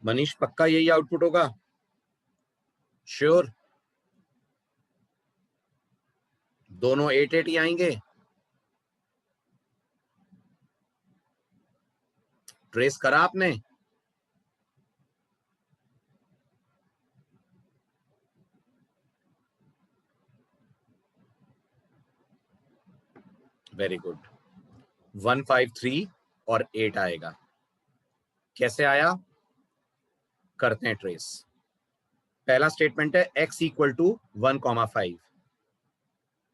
मनीष, पक्का यही आउटपुट होगा? श्योर? दोनों 8 ही आएंगे? ट्रेस करा आपने? Very good. 153 और 8 आएगा। कैसे आया, करते हैं ट्रेस। पहला स्टेटमेंट है x = 1,5।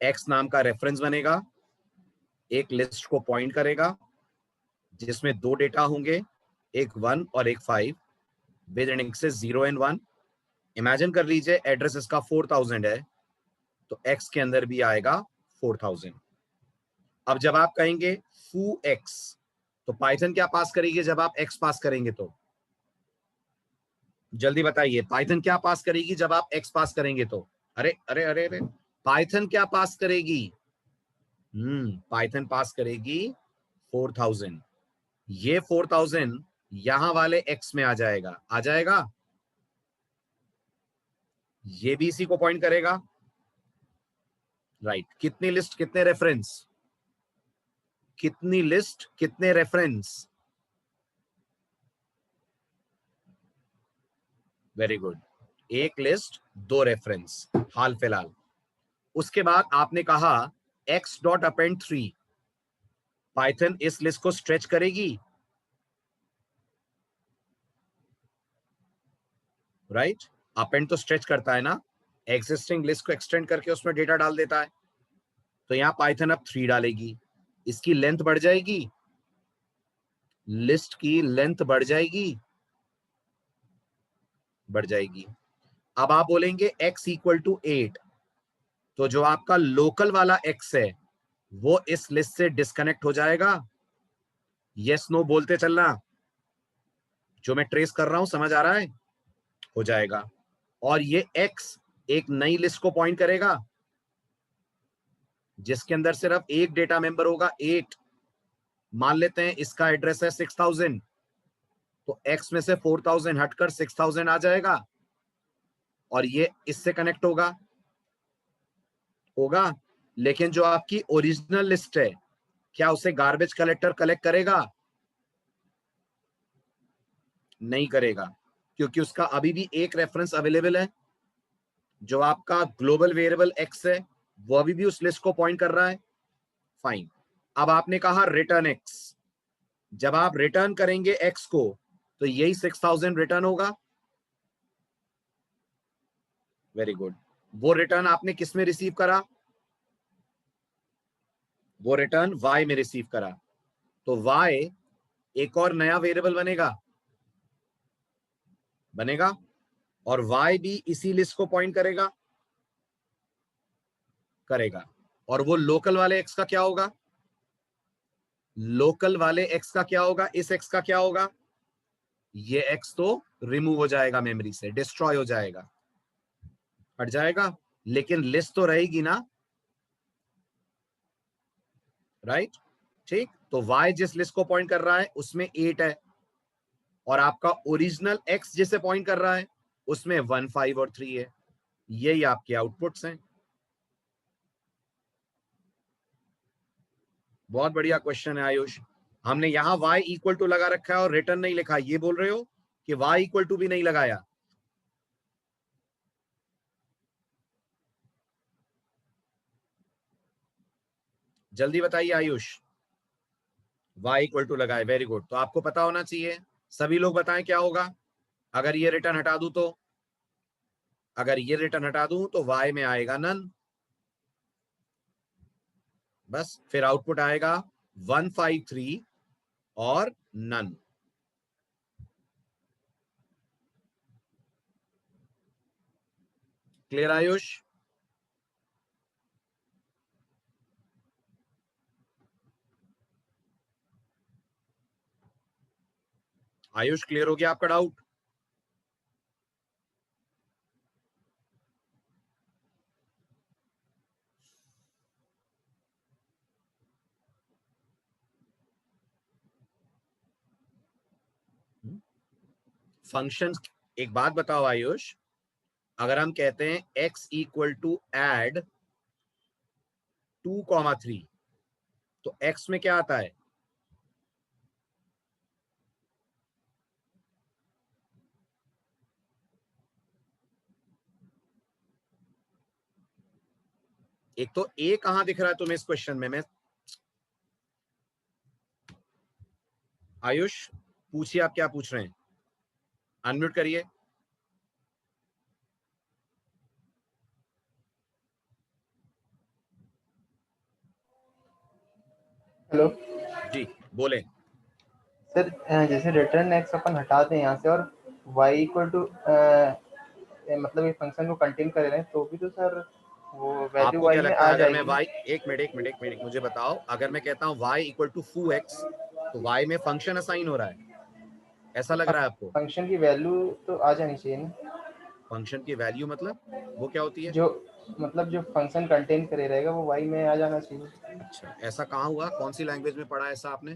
x नाम का रेफरेंस बनेगा, एक लिस्ट को पॉइंट करेगा जिसमें 2 डेटा होंगे, एक 1 और एक 5, विद इंडेक्सेस 0 और 1। इमेजिन कर लीजिए एड्रेस इसका 4000 है, तो x के अंदर भी आएगा 4000। अब जब आप कहेंगे foo x, तो पाइथन क्या पास करेगी जब आप x पास करेंगे? तो जल्दी बताइए, पाइथन क्या पास करेगी जब आप x पास करेंगे? तो अरे अरे अरे अरे, पाइथन क्या पास करेगी? पाइथन पास करेगी 4000। ये 4000 यहां वाले x में आ जाएगा, आ जाएगा। ये भी इसी को पॉइंट करेगा, राइट। कितनी लिस्ट, कितने रेफरेंस? कितनी लिस्ट, कितने रेफरेंस? वेरी गुड, एक लिस्ट 2 रेफरेंस हाल फिलहाल। उसके बाद आपने कहा x.append 3, पाइथन इस लिस्ट को स्ट्रेच करेगी, राइट? अपेंड तो स्ट्रेच करता है ना, एग्जिस्टिंग लिस्ट को एक्सटेंड करके उसमें डेटा डाल देता है। तो यहां पाइथन अब 3 डालेगी, इसकी लेंथ बढ़ जाएगी, लिस्ट की लेंथ बढ़ जाएगी, बढ़ जाएगी। अब आप बोलेंगे x इक्वल टू 8, तो जो आपका लोकल वाला x है वो इस लिस्ट से डिस्कनेक्ट हो जाएगा। यस नो बोलते चलना, जो मैं ट्रेस कर रहा हूं समझ आ रहा है? हो जाएगा। और ये x एक नई लिस्ट को पॉइंट करेगा जिसके अंदर सिर्फ एक डेटा मेंबर होगा, 8। मान लेते हैं इसका एड्रेस है 6000, तो x में से 4000 हटकर 6000 आ जाएगा और ये इससे कनेक्ट होगा। लेकिन जो आपकी ओरिजिनल लिस्ट है, क्या उसे गार्बेज कलेक्टर कलेक्ट करेगा? नहीं करेगा, क्योंकि उसका अभी भी एक रेफरेंस अवेलेबल है। जो आपका ग्लोबल वेरिएबल x है वो अभी भी उस लिस्ट को पॉइंट कर रहा है। फाइन। अब आपने कहा रिटर्न x, जब आप रिटर्न करेंगे x को तो यही 6000 रिटर्न होगा। Very good. वो रिटर्न आपने किस में रिसीव करा? वो रिटर्न y में रिसीव करा, तो y एक और नया वेरिएबल बनेगा और y भी इसी लिस्ट को पॉइंट करेगा। और वो लोकल वाले x का क्या होगा? लोकल वाले x का क्या होगा? इस x का क्या होगा? ये x तो रिमूव हो जाएगा मेमोरी से, डिस्ट्रॉय हो जाएगा, हट जाएगा, लेकिन लिस्ट तो रहेगी ना, राइट? ठीक, तो y जिस लिस्ट को पॉइंट कर रहा है उसमें 8 है और आपका ओरिजिनल x जिसे पॉइंट कर रहा है उसमें 1, 5 और 3 है। यही आपके आउटपुट्स हैं। बहुत बढ़िया क्वेश्चन है आयुष। हमने यहां y इक्वल टू लगा रखा है और रिटर्न नहीं लिखा। ये बोल रहे हो कि y इक्वल टू भी नहीं लगाया? जल्दी बताइए आयुष। y इक्वल टू लगाए, वेरी गुड। तो आपको पता होना चाहिए। सभी लोग बताएं क्या होगा अगर ये रिटर्न हटा दूं तो? अगर ये रिटर्न हटा दूं तो y में आएगा नन, बस। फिर आउटपुट आएगा 153 और none. Clear Ayush? Ayush clear हो गया आपका डाउट? फंक्शन, एक बात बताओ आयुष, अगर हम कहते हैं x इक्वल टू एड 2,3, तो x में क्या आता है? एक तो a कहां दिख रहा है तुम्हें इस क्वेश्चन में? मैं आयुष पूछिए, आप क्या पूछ रहे हैं? अनम्यूट करिए। हेलो जी बोले। सर, जैसे रिटर्न एक्स अपन हटाते हैं यहाँ से और y इक्वल टू मतलब ये फंक्शन को कंटेन कर रहे हैं, तो भी तो सर वो वैल्यू आपको y क्या में लगता आ है अगर मैं जाएगी। y, एक मिनट मुझे बताओ, अगर मैं कहता हूं y equal to foo x, तो y में फंक्शन असाइन हो रहा है, ऐसा लग रहा है आपको? फंक्शन की वैल्यू तो आ जानी चाहिए ना। फंक्शन की वैल्यू मतलब वो क्या होती है? जो मतलब जो फंक्शन कंटेन करे रहेगा वो y में आ जाना चाहिए। अच्छा, ऐसा कहाँ हुआ? कौन सी लैंग्वेज में पढ़ा ऐसा आपने?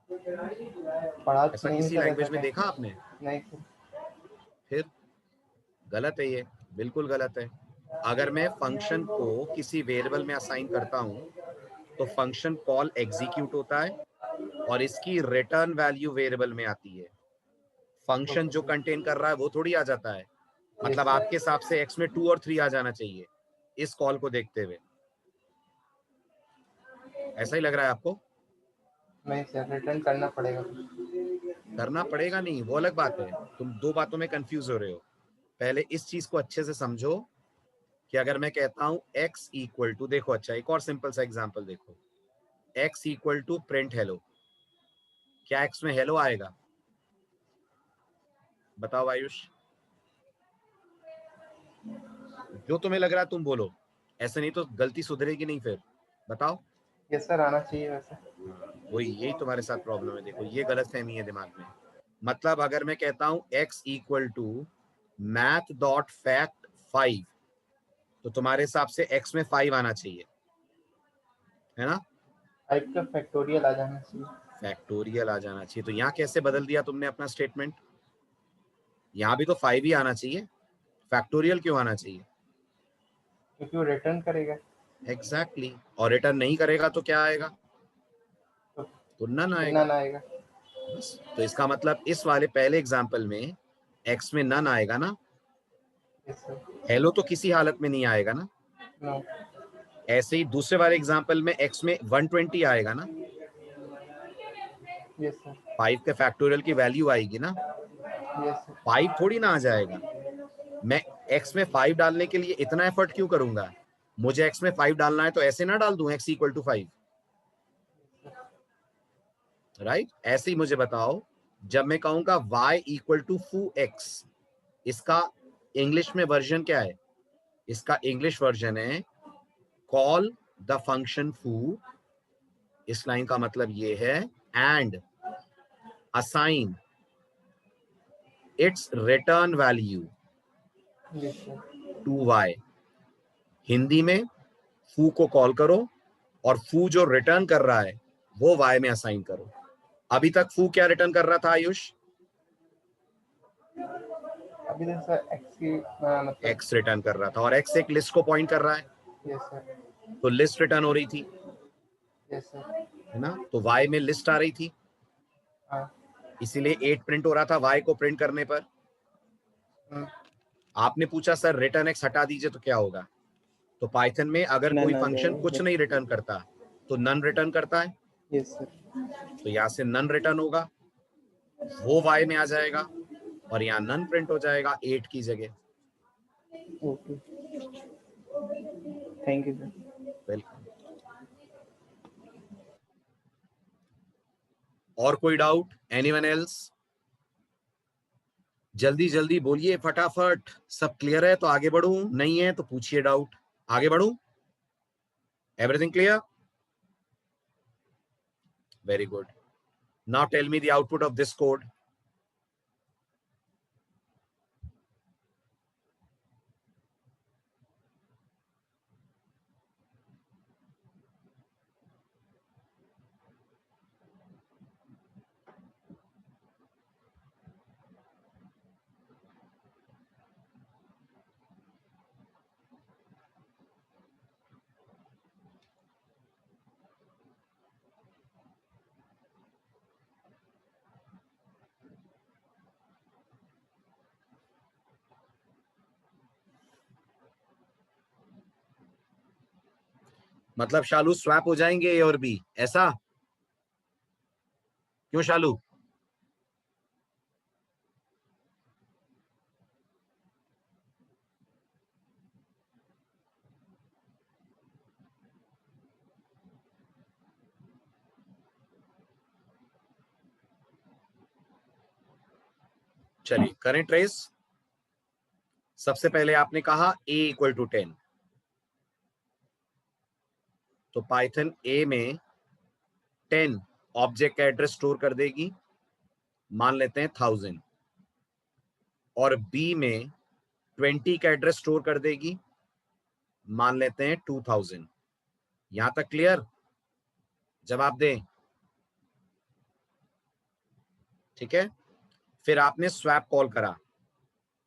पढ़ा ऐसा नहीं किसी सर, ऐसा लैंग्वेज में कहीं देखा आपने? नहीं सर। फिर गलत है, ये बिल्कुल गलत है। अगर मैं फंक्शन को किसी वेरिएबल में असाइन करता हूं तो फंक्शन कॉल एग्जीक्यूट होता है और इसकी रिटर्न वैल्यू वेरिएबल में आती है। फंक्शन जो कंटेन कर रहा है वो थोड़ी आ जाता है। मतलब आपके हिसाब से x में 2 और 3 आ जाना चाहिए इस कॉल को देखते हुए, ऐसा ही लग रहा है आपको? नहीं सर, रिटर्न करना पड़ेगा। करना पड़ेगा नहीं, वो अलग बात है। तुम दो बातों में कंफ्यूज हो रहे हो। पहले इस चीज को अच्छे से समझो कि अगर मैं कहता हूं x इक्वल टू, देखो अच्छा एक और सिंपल सा एग्जांपल देखो, x equal to print hello, क्या x में हेलो आएगा? बताओ आयुष, जो तुम्हें लग रहा है तुम बोलो, ऐसे नहीं तो गलती सुधरेगी नहीं फिर। बताओ। यस सर, आना चाहिए वैसे। वही, यही तुम्हारे साथ प्रॉब्लम है। देखो ये गलत फहमी है दिमाग में। मतलब अगर मैं कहता हूं x equal to math dot fact 5, तो तुम्हारे हिसाब से x में 5 आना चाहिए, है ना? 5 का फैक्टोरियल आ जाना चाहिए। फैक्टोरियल आ जाना चाहिए। तो यहाँ कैसे बदल दिया तुमने अपना स्टेटमेंट? यहाँ भी तो 5 ही आना चाहिए, फैक्टोरियल क्यों आना चाहिए? क्योंकि वो रिटर्न करेगा। एग्जैक्टली और रिटर्न नहीं करेगा तो क्या आएगा? तो नन आएगा। नन आएगा। बस, तो इसका मतलब इस वाले पहले एग्जाम्पल में x में नन आएगा ना? Yes sir. हेलो तो किसी हालत में नहीं आएगा ना? नो। ऐसे ही दूसरे वाले एग्जाम्पल में x में 120 आएगा ना? Yes sir. 5 के फैक्टोरियल की वैल्यू आएगी ना? Yes sir. 5 थोड़ी ना आ जाएगा। मैं x में 5 डालने के लिए इतना एफर्ट क्यों करूंगा? मुझे x में 5 डालना है तो ऐसे ना डाल दूं x इक्वल टू 5, राइट? ऐसे ही मुझे बताओ, जब मैं कहूंगा y equal to foo x, इसका इंग्लिश में वर्जन क्या है? इसका इंग्लिश वर्जन है कॉल द फंक्शन फू। इस लाइन का मतलब ये है and assign its return value yes sir. To y। Hindi में फू को कॉल करो और फू जो रिटर्न कर रहा है वो y में असाइन करो। अभी तक फू क्या रिटर्न कर रहा था आयुष? अभी तक सर एक्स की मतलब x रिटर्न कर रहा था और x एक लिस्ट को पॉइंट कर रहा है, यस सर। तो लिस्ट रिटर्न हो रही थी, यस सर। है ना? तो y में लिस्ट आ रही थी, हाँ। इसीलिए 8 प्रिंट हो रहा था y को प्रिंट करने पर। आपने पूछा सर रिटर्न x हटा दीजिए तो क्या होगा? तो पाइथन में अगर कोई नन आ फंक्शन जाएगा। कुछ नहीं रिटर्न करता तो नन रिटर्न करता है, यस सर। तो यहाँ से नन रिटर्न होगा, वो y में आ जाएगा और यहाँ नन प्रिंट हो जाएगा 8 की जगह। Okay, thank you sir. Welcome. और कोई डाउट? Anyone else? जल्दी जल्दी बोलिए फटाफट। सब क्लियर है तो आगे बढ़ूं, नहीं है तो पूछिए डाउट। आगे बढ़ूं? Everything clear? Very good. Now tell me the output of this code. मतलब शालू स्वैप हो जाएंगे ए और बी, ऐसा? क्यों शालू? चलिए करें ट्रेस। सबसे पहले आपने कहा a इक्वल टू 10, तो पाइथन a में 10 ऑब्जेक्ट का एड्रेस स्टोर कर देगी, मान लेते हैं 1000, और b में 20 का एड्रेस स्टोर कर देगी, मान लेते हैं 2000। यहां तक क्लियर? जवाब दें। ठीक है, फिर आपने स्वैप कॉल करा,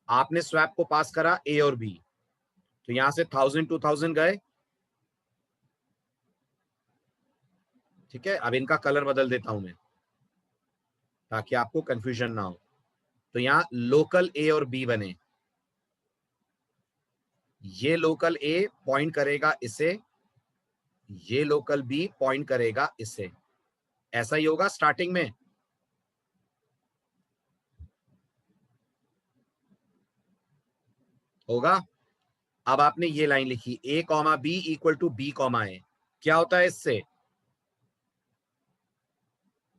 आपने स्वैप को पास करा ए और बी, तो यहां से 1000 2000 गए। ठीक है, अब इनका कलर बदल देता हूं मैं ताकि आपको कंफ्यूजन ना हो। तो यहां लोकल ए और बी बने, ये लोकल ए पॉइंट करेगा इसे, ये लोकल बी पॉइंट करेगा इसे। ऐसा ही होगा स्टार्टिंग में। होगा। अब आपने ये लाइन लिखी a comma B equal to B comma A, क्या होता है इससे?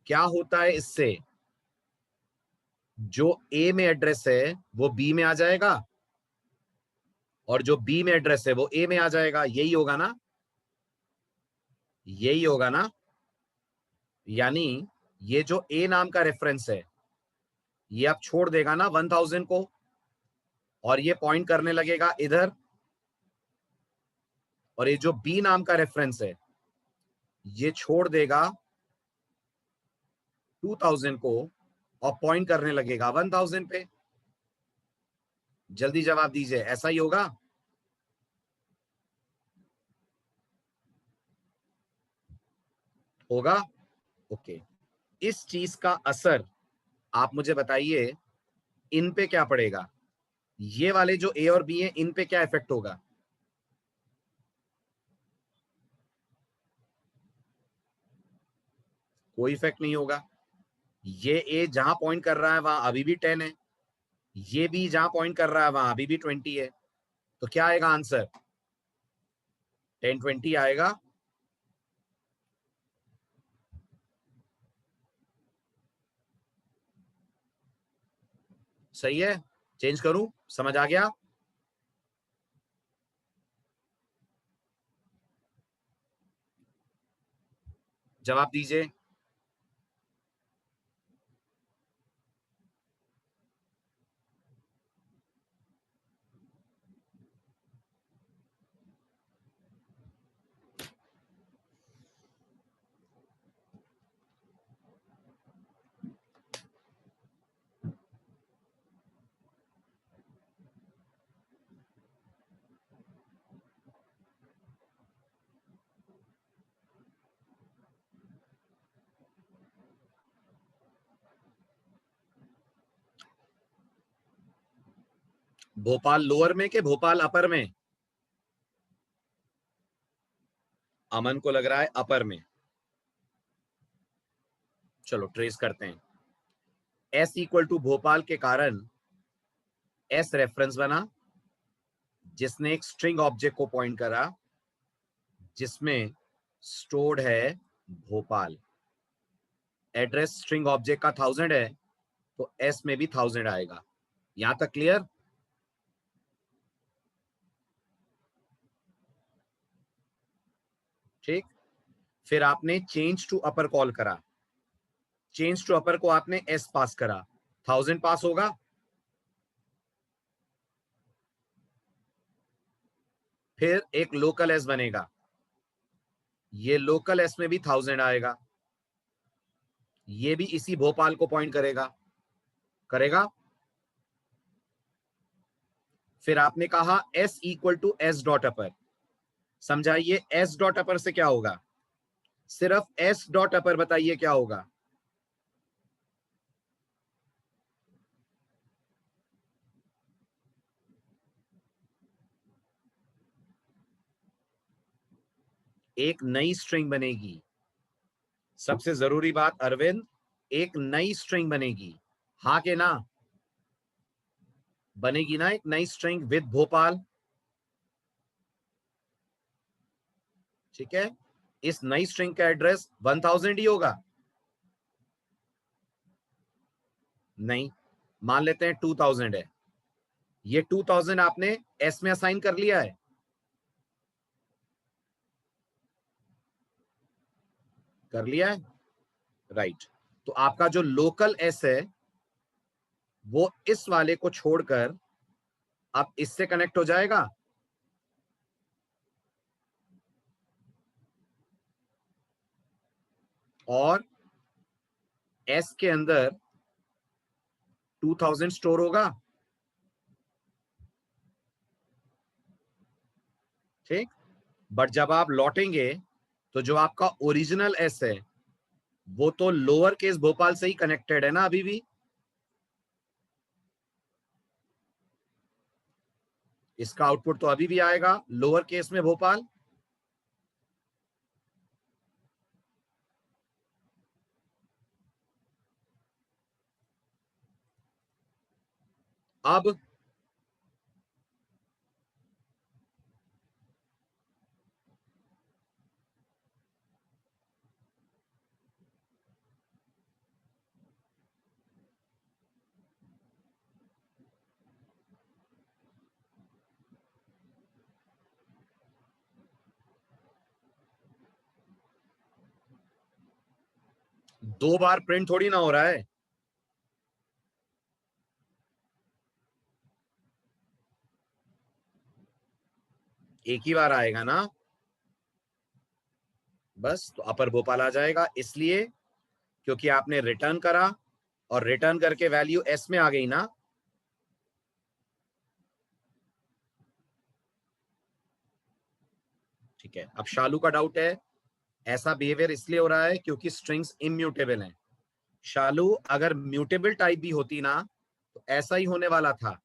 क्या होता है इससे, जो ए में एड्रेस है वो बी में आ जाएगा और जो बी में एड्रेस है वो ए में आ जाएगा, यही होगा ना, यही होगा ना। यानी ये जो ए नाम का रेफरेंस है ये अब छोड़ देगा ना 1000 को और ये पॉइंट करने लगेगा इधर, और ये जो बी नाम का रेफरेंस है ये छोड़ देगा 2000 को और पॉइंट करने लगेगा 1000 पे। जल्दी जवाब दीजिए, ऐसा ही होगा? होगा? ओके। इस चीज का असर आप मुझे बताइए इन पे क्या पड़ेगा, ये वाले जो ए और बी हैं इन पे क्या इफेक्ट होगा? कोई इफेक्ट नहीं होगा। ये ए जहां पॉइंट कर रहा है वहां अभी भी 10 है, ये बी जहां पॉइंट कर रहा है वहां अभी भी 20 है, तो क्या आएगा आंसर? 1020 आएगा। सही है, चेंज करूं? समझ आ गया? जवाब दीजिए। भोपाल लोअर में के भोपाल अपर में? अमन को लग रहा है अपर में। चलो ट्रेस करते हैं। एस इक्वल टू भोपाल के कारण एस रेफरेंस बना जिसने एक स्ट्रिंग ऑब्जेक्ट को पॉइंट करा जिसमें स्टोर्ड है भोपाल। एड्रेस स्ट्रिंग ऑब्जेक्ट का 1000 है तो एस में भी 1000 आएगा। यहां तक क्लियर? ठीक। फिर आपने चेंज टू अपर कॉल करा, चेंज टू अपर को आपने एस पास करा, 1000 पास होगा। फिर एक लोकल एस बनेगा, ये लोकल एस में भी 1000 आएगा, ये भी इसी भोपाल को पॉइंट करेगा, करेगा। फिर आपने कहा S equal to S dot upper. समझाइए एस डॉट अपर से क्या होगा, सिर्फ एस डॉट अपर बताइए क्या होगा। एक नई स्ट्रिंग बनेगी। सबसे जरूरी बात अरविंद, एक नई स्ट्रिंग बनेगी, हाँ के ना? बनेगी ना एक नई स्ट्रिंग विद भोपाल। ठीक है, इस नई स्ट्रिंग का एड्रेस 1000 ही होगा। नहीं, मान लेते हैं 2000 है, ये 2000 आपने एस में असाइन कर लिया है, कर लिया है, राइट। तो आपका जो लोकल एस है वो इस वाले को छोड़कर अब इससे कनेक्ट हो जाएगा। और एस के अंदर 2000 स्टोर होगा। ठीक। बट जब आप लौटेंगे तो जो आपका ओरिजिनल एस है वो तो लोअर केस भोपाल से ही कनेक्टेड है ना अभी भी। इसका आउटपुट तो अभी भी आएगा लोअर केस में भोपाल। अब 2 बार प्रिंट थोड़ी ना हो रहा है। एक ही बार आएगा ना, बस। तो अपर भोपाल आ जाएगा, इसलिए क्योंकि आपने रिटर्न करा और रिटर्न करके वैल्यू एस में आ गई ना। ठीक है, अब शालू का डाउट है, ऐसा बिहेवियर इसलिए हो रहा है क्योंकि स्ट्रिंग्स इम्यूटेबल हैं। शालू, अगर म्यूटेबल टाइप भी होती ना तो ऐसा ही होने वाला था,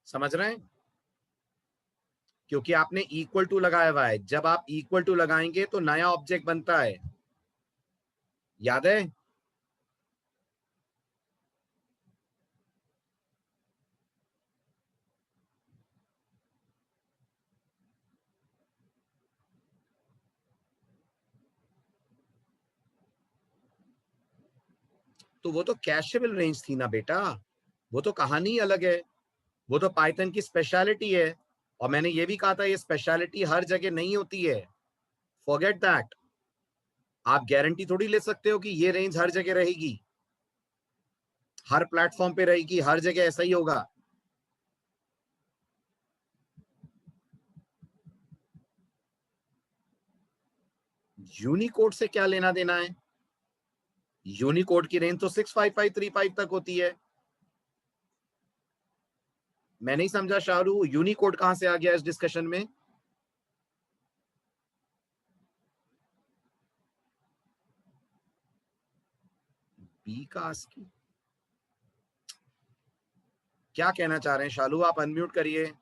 समझ रहे हैं? क्योंकि आपने इक्वल टू लगाया हुआ है। जब आप इक्वल टू लगाएंगे तो नया ऑब्जेक्ट बनता है, याद है? तो वो तो कैशेबल रेंज थी ना बेटा, वो तो कहानी अलग है, वो तो पाइथन की स्पेशलिटी है। और मैंने ये भी कहा था, ये स्पेशलिटी हर जगह नहीं होती है, फॉरगेट दैट। आप गारंटी थोड़ी ले सकते हो कि ये रेंज हर जगह रहेगी, हर प्लेटफॉर्म पे रहेगी, हर जगह ऐसा ही होगा। यूनिकोड से क्या लेना देना है? यूनिकोड की रेंज तो 65535 तक होती है। मैं नहीं समझा शाहरू, यूनिकोड कहां से आ गया इस डिस्कशन में? बी का ASCII क्या कहना चाह रहे हैं शालू? आप अनम्यूट करिए।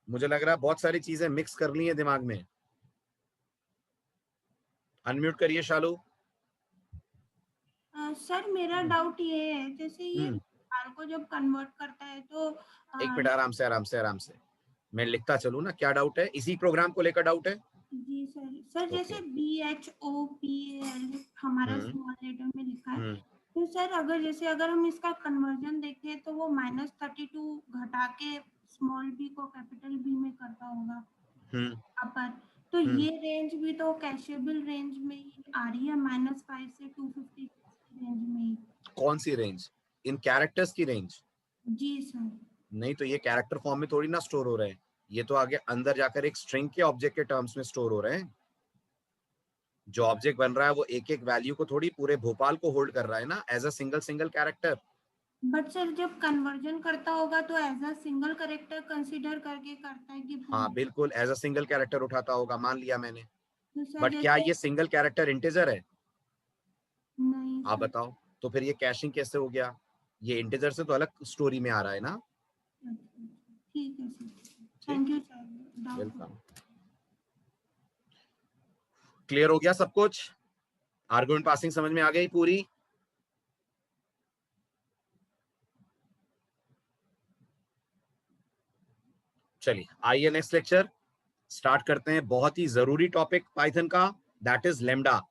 मुझे लग रहा है बहुत सारी चीजें मिक्स कर ली है दिमाग में। अनम्यूट करिए शालू। सर मेरा डाउट ये है, जैसे ये भोपाल को जब कन्वर्ट करता है तो एक मिनट, आराम से आराम से आराम से, मैं लिखता चलूं ना। क्या डाउट है? इसी प्रोग्राम को लेकर डाउट है? जी सर जैसे BHOPAL हमारा स्मॉल लेटर में लिखा है, तो सर अगर हम इसका कन्वर्जन देखें तो वो -32 घटा के स्मॉल बी को कैपिटल बी में करता होगा अपर। तो ये रेंज भी तो कैशेबल रेंज में ही आ रही है, -5 से 256 रेंज में ही। कौन सी रेंज? इन कैरेक्टर्स की रेंज? जी सर। नहीं, तो ये कैरेक्टर फॉर्म में थोड़ी ना स्टोर हो रहे हैं, ये तो आगे अंदर जाकर एक स्ट्रिंग के ऑब्जेक्ट के टर्म्स में स्टोर हो रहे हैं। जो ऑब्जेक्ट बन रहा है वो एक एक वैल्यू को थोड़ी पूरे भोपाल को होल्ड कर रहा है ना, as a single character. But sir जब कन्वर्जन करता होगा तो as a single character consider करके करता है कि हाँ बिल्कुल, एज अ सिंगल कैरेक्टर उठाता होगा, मान लिया मैंने। तो सर बट क्या जैसे ये सिंगल कैरेक्टर इंटीजर है? नहीं आप सर। बताओ, तो फिर ये कैशिंग कैसे हो गया? ये इंटीजर से तो अलग स्टोरी में आ रहा है ना। ठीक है सर, ठीक, thank you sir. Welcome. Clear हो गया सब कुछ? आर्गुमेंट पासिंग समझ में आ गई पूरी? चलिए आइए नेक्स्ट लेक्चर स्टार्ट करते हैं। बहुत ही जरूरी टॉपिक पाइथन का, दैट इज लैम्डा।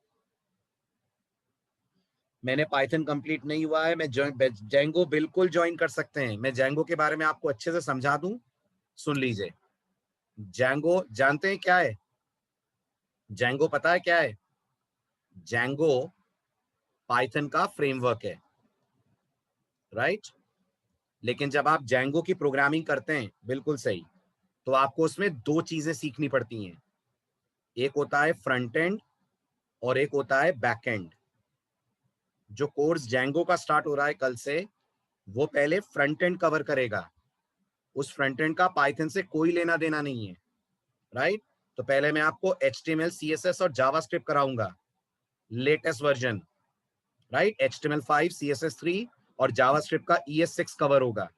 मैंने पाइथन कंप्लीट नहीं हुआ है, मैं जैंगो बिल्कुल ज्वाइन कर सकते हैं। मैं जैंगो के बारे में आपको अच्छे से समझा दूं, सुन लीजिए। जैंगो जानते हैं क्या है? जैंगो पता है क्या है? जैंगो पाइथन का फ्रेमवर्क है, राइट? लेकिन जब आप जैंगो की प्रोग्रामिंग करते हैं, बिल्कुल सही, तो आपको उसमें 2 चीजें सीखनी पड़ती हैं। एक होता है फ्रंट एंड और एक होता है बैक एंड। जो कोर्स जैंगो का स्टार्ट हो रहा है कल से, वो पहले फ्रंट एंड कवर करेगा। उस फ्रंट एंड का पाइथन से कोई लेना देना नहीं है, राइट? तो पहले मैं आपको HTML, CSS और जावास्क्रिप्ट कराऊंगा, latest version, right? HTML5, CSS3 और जावास्क्रिप्ट का ES6 कवर होगा।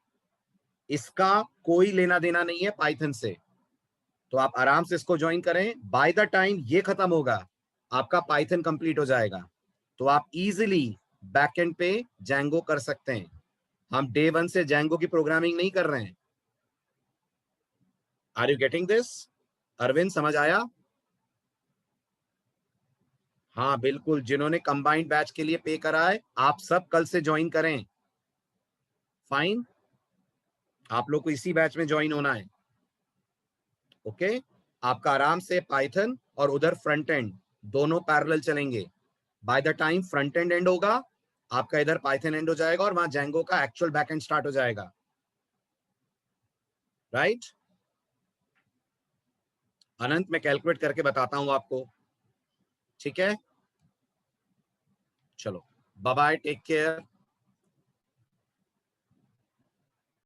इसका कोई लेना देना नहीं है पाइथन से, तो आप आराम से इसको ज्वाइन करें। बाय द टाइम ये खत्म होगा, आपका पाइथन कंप्लीट हो जाएगा, तो आप इजीली बैकएंड पे जैंगो कर सकते हैं। हम डे 1 से जैंगो की प्रोग्रामिंग नहीं कर रहे हैं। Are you getting this? Arvind, समझ आया? हाँ बिल्कुल, जिन्होंने कंबाइंड बैच के लिए पे करा है, आप सब कल से ज्वाइन करें। फाइन, आप लोग को इसी बैच में ज्वाइन होना है, ओके? आपका आराम से पाइथन और उधर फ्रंट एंड दोनों पैरेलल चलेंगे। By the time front end and होगा, आपका इधर पाइथन एंड हो जाएगा और वहां जेंगो का एक्चुअल बैक एंड स्टार्ट हो जाएगा, राइट? अनंत मैं कैलकुलेट करके बताता हूं आपको, ठीक है? चलो बाय बाय, टेक केयर।